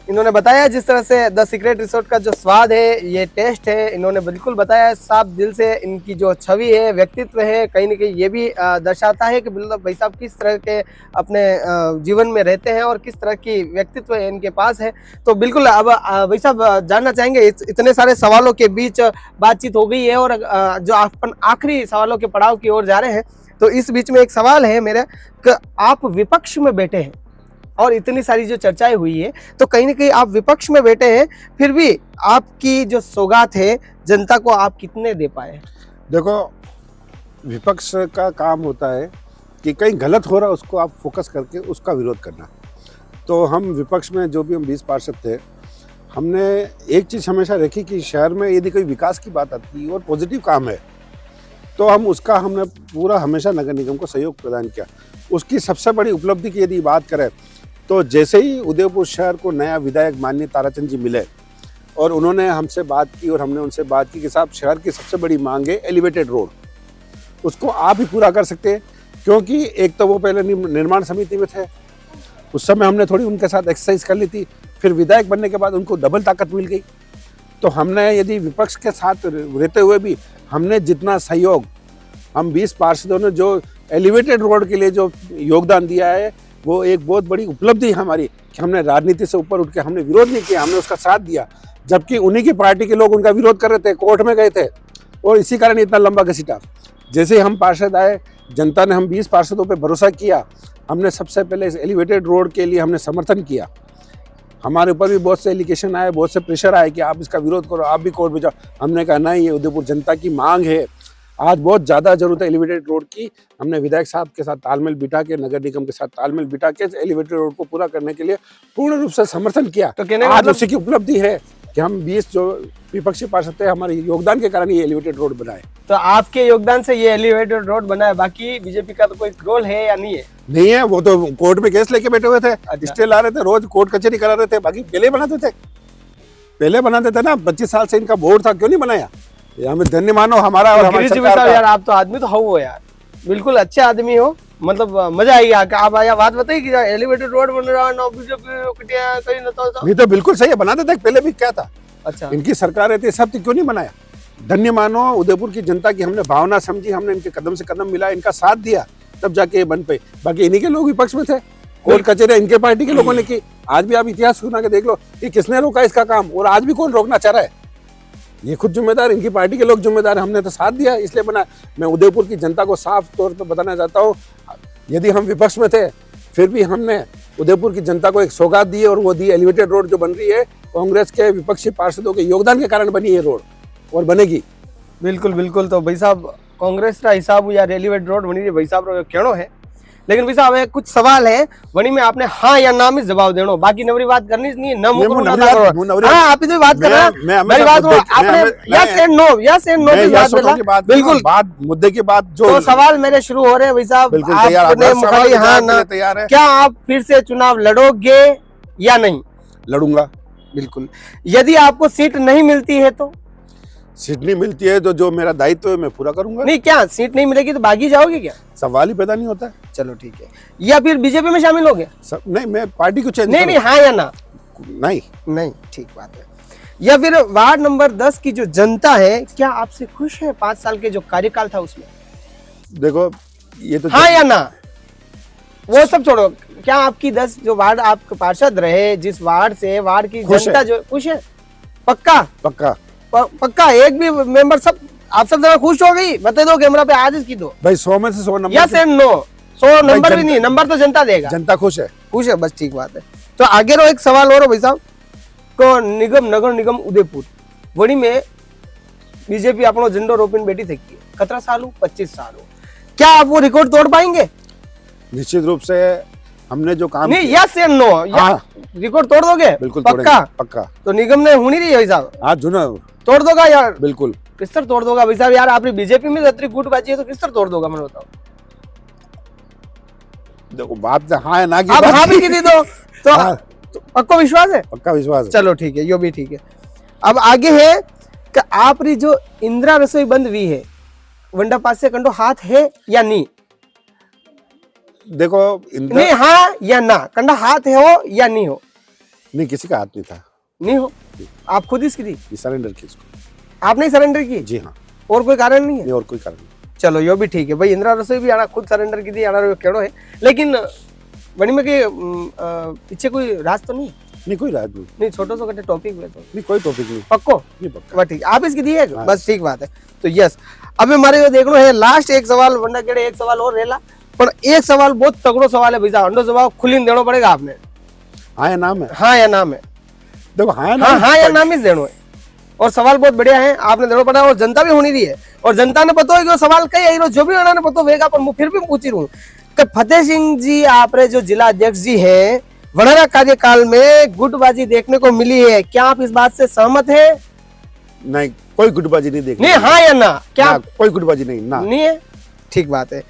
इन्होंने बताया जिस तरह से द सिगरेट रिसोर्ट का जो स्वाद है, ये टेस्ट है, इन्होंने बिल्कुल बताया साफ दिल से। इनकी जो छवि है, व्यक्तित्व है, कहीं ना कहीं ये भी दर्शाता है कि बिल्कुल भाई साहब किस तरह के अपने जीवन में रहते हैं और किस तरह की व्यक्तित्व है इनके पास है। तो बिल्कुल अब भाई साहब जानना चाहेंगे, इतने सारे सवालों के बीच बातचीत हो गई है और जो अपन आखिरी सवालों के पड़ाव की ओर जा रहे हैं, तो इस बीच में एक सवाल है मेरा कि आप विपक्ष में बैठे हैं और इतनी सारी जो चर्चाएं हुई है, तो कहीं ना कहीं आप विपक्ष में बैठे हैं, फिर भी आपकी जो सौगात है जनता को आप कितने दे पाए?
देखो, विपक्ष का काम होता है कि कहीं गलत हो रहा है उसको आप फोकस करके उसका विरोध करना। तो हम विपक्ष में जो भी हम 20 पार्षद थे, हमने एक चीज़ हमेशा रखी कि शहर में यदि कोई विकास की बात आती है और पॉजिटिव काम है तो हमने पूरा हमेशा नगर निगम को सहयोग प्रदान किया। उसकी सबसे बड़ी उपलब्धि की यदि बात करें तो जैसे ही उदयपुर शहर को नया विधायक माननीय ताराचंद जी मिले और उन्होंने हमसे बात की और हमने उनसे बात की कि साहब शहर की सबसे बड़ी मांग है एलिवेटेड रोड, उसको आप ही पूरा कर सकते हैं। क्योंकि एक तो वो पहले निर्माण समिति में थे, उस समय हमने थोड़ी उनके साथ एक्सरसाइज कर ली थी, फिर विधायक बनने के बाद उनको डबल ताकत मिल गई। तो हमने यदि विपक्ष के साथ रहते हुए भी हमने जितना सहयोग, हम 20 पार्षदों ने जो एलिवेटेड रोड के लिए जो योगदान दिया है, वो एक बहुत बड़ी उपलब्धि हमारी कि हमने राजनीति से ऊपर उठ के हमने विरोध नहीं किया, हमने उसका साथ दिया। जबकि उन्हीं की पार्टी के लोग उनका विरोध कर रहे थे, कोर्ट में गए थे और इसी कारण इतना लंबा घसीटा। जैसे हम पार्षद आए, जनता ने हम 20 पार्षदों पे भरोसा किया, हमने सबसे पहले इस एलिवेटेड रोड के लिए हमने समर्थन किया। हमारे ऊपर भी बहुत से एलिगेशन आए, बहुत से प्रेशर आए कि आप इसका विरोध करो, आप भी कोर्ट में जाओ। हमने कहा नहीं, ये उदयपुर जनता की मांग है, आज बहुत ज़्यादा जरूरत है एलिवेटेड रोड की। हमने विधायक साहब के साथ तालमेल बिठा के, नगर निगम के साथ तालमेल बिठा के एलिवेटेड रोड को पूरा करने के लिए पूर्ण रूप से समर्थन किया।
तो कहने का
आज
मतलब-
उसी की उपलब्धि है कि हम 20 जो विपक्षी पार्षद थे, हमारे योगदान के कारण ये एलिवेटेड रोड बनाए।
तो आपके योगदान से ये एलिवेटेड रोड बना है, बाकी बीजेपी का तो कोई रोल है या नहीं है?
नहीं है, वो तो कोर्ट में केस लेके बैठे हुए थे, स्टे ला रहे थे, रोज कोर्ट कचहरी करा रहे थे। बाकी पहले बनाते थे ना, 25 साल से इनका बोर्ड था, क्यों नहीं बनाया? ये हमें धन्य मानो हमारा और हमारी सरकार का।
यार आप तो आदमी तो हो यार, बिल्कुल अच्छे आदमी हो, मतलब मजा आई आके। आप आया बात बताइए कि एलिवेटेड रोड बन रहा है, कहीं ना तो
नहीं तो बिल्कुल सही है, बनाते थे पहले भी, क्या था?
अच्छा,
इनकी सरकार रहती है, सब तो क्यों नहीं बनाया? धन्य मानो उदयपुर की जनता की, हमने भावना समझी, हमने इनके कदम से कदम मिला, इनका साथ दिया, तब जाके ये बन पे। बाकी इन्हीं के लोग विपक्ष में थे, कोर्ट कचहरी इनके पार्टी के लोगों ने की। आज भी आप इतिहास सुना के देख लो कि किसने रोका इसका काम, और आज भी कौन रोकना चाह रहा है? ये खुद जिम्मेदार, इनकी पार्टी के लोग जिम्मेदार, हमने तो साथ दिया, इसलिए बना। मैं उदयपुर की जनता को साफ तौर पर बताना चाहता हूँ, यदि हम विपक्ष में थे फिर भी हमने उदयपुर की जनता को एक सौगात दी, और वो दी एलिवेटेड रोड जो बन रही है, कांग्रेस के विपक्षी पार्षदों के योगदान के कारण बनी ये रोड, और बनेगी।
बिल्कुल बिल्कुल। तो भाई साहब कांग्रेस का हिसाब या एलिवेटेड रोड बनी भाई साहब रो कहणो है, लेकिन भाई साहब कुछ सवाल है वनी में आपने हाँ या ना में जवाब देनो, बाकी नवरी बात करनी नहीं है, ना मुकरो ना करो। हां आप ही तो बात कर रहे हैं, मेरी बात आपने yes and no, yes and no की बात बिल्कुल
बात मुद्दे की बात जो
तो सवाल मेरे शुरू हो रहे हैं भाई साहब। आपने मुखाली हाँ ना, क्या आप फिर से चुनाव लड़ोगे या नहीं?
लड़ूंगा
बिल्कुल। यदि आपको सीट नहीं मिलती है तो?
सीट नहीं मिलती है तो जो मेरा दायित्व है मैं पूरा करूंगा।
नहीं, क्या सीट नहीं मिलेगी तो भागी जाओगे क्या?
सवाल ही पैदा नहीं होता है।
चलो ठीक है। या फिर बीजेपी में शामिल होगे?
नहीं, मैं पार्टी को चेंज
नहीं, हाँ या ना?
नहीं,
ठीक बात है। या फिर वार्ड नंबर 10 की जो जनता है, क्या आपसे खुश है 5 साल के जो कार्यकाल था उसमें?
देखो ये तो
हाँ या ना, वो सब छोड़ो। क्या आपकी 10 जो वार्ड आप पार्षद रहे, जिस वार्ड से, वार्ड की जनता जो खुश है? पक्का एक भी मेंबर, सब आप सब जरा खुश हो गई? बता दो कैमरा पे, आज की दो
भाई 100 में से 100 number.
Yes and no, 100 number भी नहीं, नंबर तो जनता देगा।
जनता खुश है,
बस ठीक बात है। तो आगे रो एक सवाल और भाई साहब को, निगम नगर निगम उदयपुर वड़ी में बीजेपी अपनो झंडो रोपिन बैठी थी, 17 साल 25 साल, क्या आप वो रिकॉर्ड तोड़ पाएंगे?
निश्चित रूप से हमने जो काम
नहीं, यस एंड नो, रिकॉर्ड तोड़ दोगे?
बिल्कुल
पक्का। तो निगम ने होनी रही भाई साहब,
आज जो ना
तोड़ दोगा यार?
बिल्कुल।
किस तरह तोड़ दोगा भाई साहब? यार आपने बीजेपी में इतनी गुटबाजी है तो किस तरह तोड़ दोगा, मैं बताओ।
देखो बात हाँ है ना की,
आप हाँ भी की दो तो पक्का विश्वास है?
पक्का विश्वास है।
चलो ठीक है, यो भी ठीक है। अब आगे है कि आपरी जो इंदिरा रसोई बंद हुई है, वंडा पास से कंडो हाथ है या नहीं?
देखो
नहीं, हाँ या ना, कंडा हाथ है हो या नहीं हो?
नहीं, किसी का हाथ नहीं था।
नहीं हो? आप खुद इसकी दी?
सरेंडर की इसको।
आपने सरेंडर की?
जी हाँ।
और कोई कारण नहीं है?
नहीं, और कोई कारण नहीं।
चलो यो भी ठीक है भाई, इंदिरा रसोई भी आना खुद सरेंडर की थी, आना केड़ो है, लेकिन वनी में के पीछे कोई राज तो नहीं?
नहीं, कोई राज
नहीं, छोटो सो कटे टॉपिक में तो
नहीं, कोई टॉपिक नहीं।
पक्को?
नहीं, पक्का।
ठीक, आप इसकी दी है? बस ठीक बात है। तो यस, अब हमारे देखना है लास्ट एक सवाल, वरना केड़े एक सवाल और रेला, पर एक सवाल बहुत तगड़ो सवाल है भैया, अंडो जवाब खुली देना पड़ेगा आपने।
हाँ या नाम है?
हाँ या नाम है?
देखो हाँ
या नाम ही देना है, और सवाल बहुत बढ़िया है, आपने देना पड़ा, और जनता भी होनी रही है, और जनता ने पता है कि सवाल कई आई, जो भी उन्होंने पता होगा, पर मैं फिर भी पूछ रही हूँ कि फतेह सिंह जी आपरे जो जिला अध्यक्ष जी हैं, वनारा कार्यकाल में गुटबाजी देखने को मिली है, क्या आप इस बात से सहमत है?
नहीं, कोई गुटबाजी नहीं देखी।
नहीं, हाँ या ना? क्या
कोई गुटबाजी नहीं? ना,
नहीं है? ठीक बात है।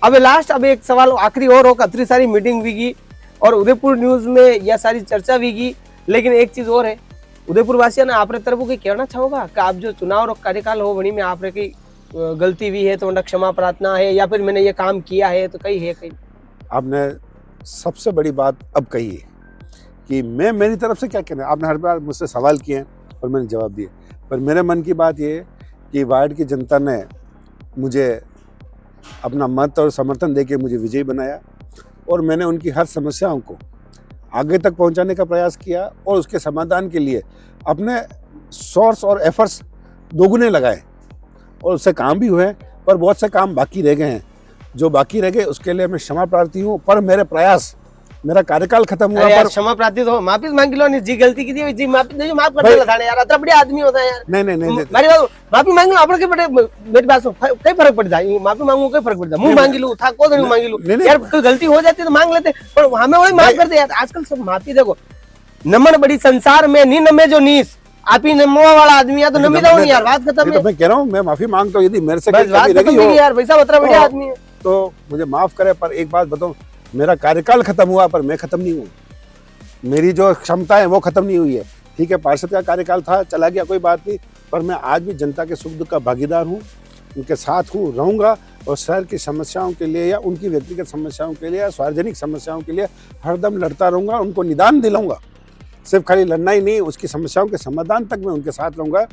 अब लास्ट, अब एक सवाल आखिरी और हो, इतनी सारी मीटिंग भी की और उदयपुर न्यूज में यह सारी चर्चा भी की, लेकिन एक चीज और है, उदयपुर वासियों ने आपने तरफ कोई कहना चाहोगा कि आप जो चुनाव और कार्यकाल हो वनी में आपने की गलती हुई है तो क्षमा प्रार्थना है, या फिर मैंने ये काम किया है तो कहीं है? कहीं
आपने सबसे बड़ी बात अब कही है कि मैं मेरी तरफ से क्या कहना है। आपने हर बार मुझसे सवाल किए हैं और मैंने जवाब दिए, पर मेरे मन की बात ये है कि वार्ड की जनता ने मुझे अपना मत और समर्थन देके मुझे विजयी बनाया, और मैंने उनकी हर समस्याओं को आगे तक पहुंचाने का प्रयास किया, और उसके समाधान के लिए अपने सोर्स और एफर्ट्स दोगुने लगाए, और उससे काम भी हुए। पर बहुत से काम बाकी रह गए हैं। जो बाकी रह गए उसके लिए मैं क्षमा प्रार्थी हूँ, पर मेरे प्रयास, मेरा कार्यकाल खत्म हुआ पर
क्षमा प्रार्थी तो माफी मांग लो नहीं, जी गलती की थी जी माफी नहीं, माफ कर देला थाने यार, अतरा बड़े आदमी होता है यार।
नहीं नहीं नहीं, नहीं।
मारी बात माफी मांग लो, आपने के बड़े मेरी बात से कई फर्क पड़ जाए, माफी मांगू कई फर्क पड़ जाए, मुंह मांगी लूं था को नहीं मांगी लूं यार, कोई गलती हो जाती तो मांग लेते, पर हमें वही माफ कर दे यार। आजकल सब माफी देखो, नमन बड़ी संसार में नी नमे जो नीस, आप ही नमवा वाला आदमी है तो नमी दो नहीं यार, बात खत्म है।
मैं कह रहा हूँ मैं माफी मांगता हूँ, यदि मेरे से
बस
कोई
बात
कमी
खत्म
रही हो
यार, वैसा अतरा बड़े आदमी है
तो मुझे माफ करे। पर एक बात बताऊं, मेरा कार्यकाल खत्म हुआ पर मैं खत्म नहीं हूँ, मेरी जो क्षमता है वो खत्म नहीं हुई है। ठीक है, पार्षद का कार्यकाल था, चला गया, कोई बात नहीं, पर मैं आज भी जनता के सुख दुख का भागीदार हूँ, उनके साथ हूँ, रहूंगा और शहर की समस्याओं के लिए या उनकी व्यक्तिगत समस्याओं के लिए या सार्वजनिक समस्याओं के लिए हरदम लड़ता रहूंगा, उनको निदान दिलाऊंगा। सिर्फ खाली लड़ना ही नहीं, उसकी समस्याओं के समाधान तक मैं उनके साथ रहूंगा।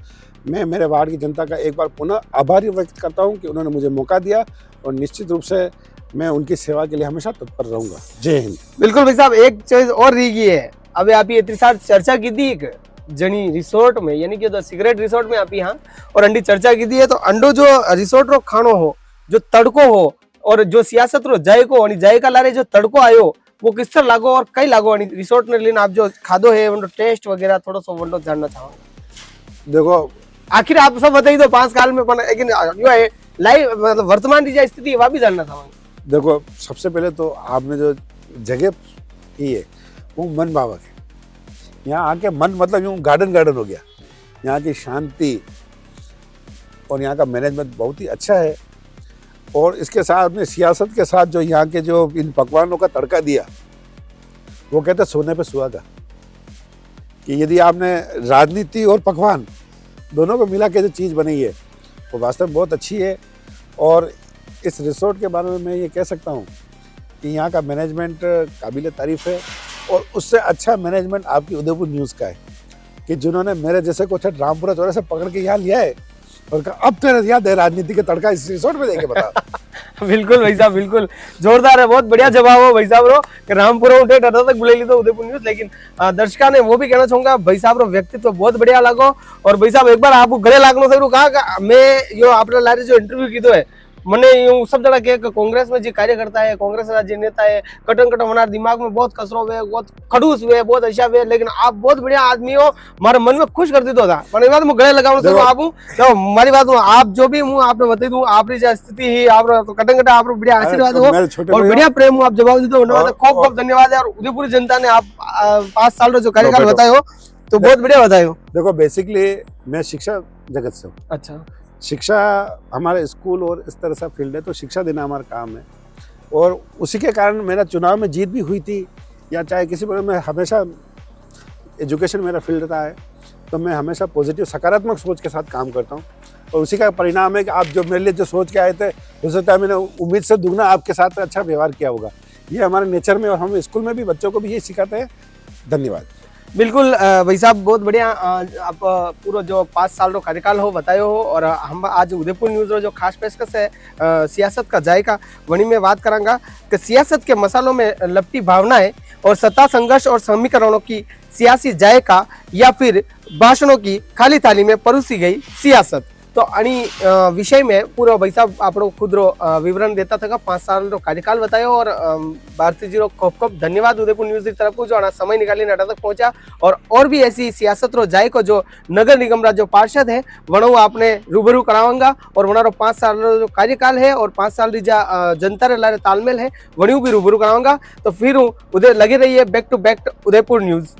मैं मेरे वार्ड की जनता का एक बार पुनः आभारी व्यक्त करता हूं कि उन्होंने मुझे मौका दिया और निश्चित रूप से मैं उनकी सेवा के लिए हमेशा तत्पर रहूंगा। जय हिंद।
बिल्कुल भाई साहब, एक चीज और रही गई है, अभी आप ये इतनी सारी चर्चा की थी एक जनी रिसोर्ट में, यानी कि सिगरेट रिसोर्ट में आप यहाँ और अंडी चर्चा की थी है, तो अंडो जो रिसोर्ट रो खानो हो, जो तड़को हो और जो सियासत रो जायको और जायका लारे जो तड़को आयो वो किस तरह लागो और कई लागो रिसोर्ट ने लेकिन आप जो खादो है उनको टेस्ट वगैरह थोड़ा सा वंडो जानना चाहो।
देखो
आखिर आप सब बताइए तो 5 साल में लेकिन जो है लाइव मतलब वर्तमान की जो स्थिति है वह भी जानना चाहूंगा।
देखो, सबसे पहले तो आपने जो जगह की है वो मन भावक है। यहाँ आके मन मतलब यूँ गार्डन गार्डन हो गया। यहाँ की शांति और यहाँ का मैनेजमेंट बहुत ही अच्छा है, और इसके साथ में सियासत के साथ जो यहाँ के जो इन पकवानों का तड़का दिया, वो कहते हैं सोने पे सुहागा, कि यदि आपने राजनीति और पकवान दोनों को मिला के जो चीज़ बनी है वो वास्तव में बहुत अच्छी है। और इस रिसोर्ट के बारे में मैं ये कह सकता हूँ कि यहाँ का मैनेजमेंट काबिल तारीफ़ है, और उससे अच्छा मैनेजमेंट आपकी उदयपुर न्यूज़ का है, कि जिन्होंने मेरे जैसे को रामपुरा चौराहे से पकड़ के यहाँ लिया है और कहा अब तेरे याद है राजनीति का तड़का इस रिसोर्ट में देके बता।
बिल्कुल भाई साहब, बिल्कुल जोरदार है, बहुत बढ़िया जवाब हो भाई साहब रो कि रामपुरा उठे डरता तक बुले ली तो उदयपुर न्यूज़। लेकिन दर्शका ने वो भी कहना चाहूंगा भाई साहब रो व्यक्तित्व बहुत बढ़िया लगो, और भाई साहब एक बार आपको गले लागनो से कहा मैं यो आपने लारे जो इंटरव्यू की है मने यूं सब जगह के कांग्रेस में जो कार्यकर्ता है, कांग्रेस का जो नेता है, कटन कटन हमारे दिमाग में बहुत कसरो हुए, बहुत खड़ूस हुए, बहुत अच्छा हुए, लेकिन आप बहुत बढ़िया आदमी हो, हमारे मन में खुश कर दी तो था। पर ये बात मैं गले लगाऊं से आप हूं तो हमारी बात हूं, आप जो भी हूं आपने बता दूं, आपकी जो स्थिति ही आप तो कटन कटन आप बढ़िया आशीर्वाद हो और बढ़िया प्रेम हो, आप जवाब दी तो खूब खूब धन्यवाद है। और उदयपुर जनता ने आप 5 साल जो कार्यकाल बताए हो तो बहुत बढ़िया बताए हो।
देखो, बेसिकली मैं शिक्षा जगत से हूँ।
अच्छा,
शिक्षा हमारे स्कूल और इस तरह सा फील्ड है, तो शिक्षा देना हमारा काम है, और उसी के कारण मेरा चुनाव में जीत भी हुई थी, या चाहे किसी पर मैं हमेशा एजुकेशन मेरा फील्ड रहा है, तो मैं हमेशा पॉजिटिव सकारात्मक सोच के साथ काम करता हूँ, और उसी का परिणाम है कि आप जो मेरे लिए जो सोच के आए थे हो सकता है मैंने उम्मीद से दुगना आपके साथ अच्छा व्यवहार किया होगा। ये हमारे नेचर में, और हम स्कूल में भी बच्चों को भी ये सिखाते हैं। धन्यवाद।
बिल्कुल भाई साहब, बहुत बढ़िया आप पूरा जो 5 साल रो कार्यकाल हो बतायो हो, और हम आज उदयपुर न्यूज़ रो जो खास पेशकश है सियासत का जायका, वही में बात करांगा कि सियासत के मसालों में लपटी भावनाएं और सत्ता संघर्ष और समीकरणों की सियासी जायका, या फिर भाषणों की खाली थाली में परोसी गई सियासत। तो अणी विषय में पूरा भाई साहब आपको खुद रो विवरण देता था, 5 साल रो कार्यकाल बतायो, और भारती जी रो खूब खूब धन्यवाद उदयपुर न्यूज़ की तरफ को जो समय निकाली नाटा तक पहुंचा, और भी ऐसी सियासत रो जाए को जो नगर निगम रा जो पार्षद है वनो आपने रूबरू करावांगा, और वनारो 5 साल रो जो कार्यकाल है और 5 साल री जा जनता रे लारे तालमेल है वणियों भी रूबरू करावांगा। तो फिर उदय लगे रहिए back to back Udaipur news.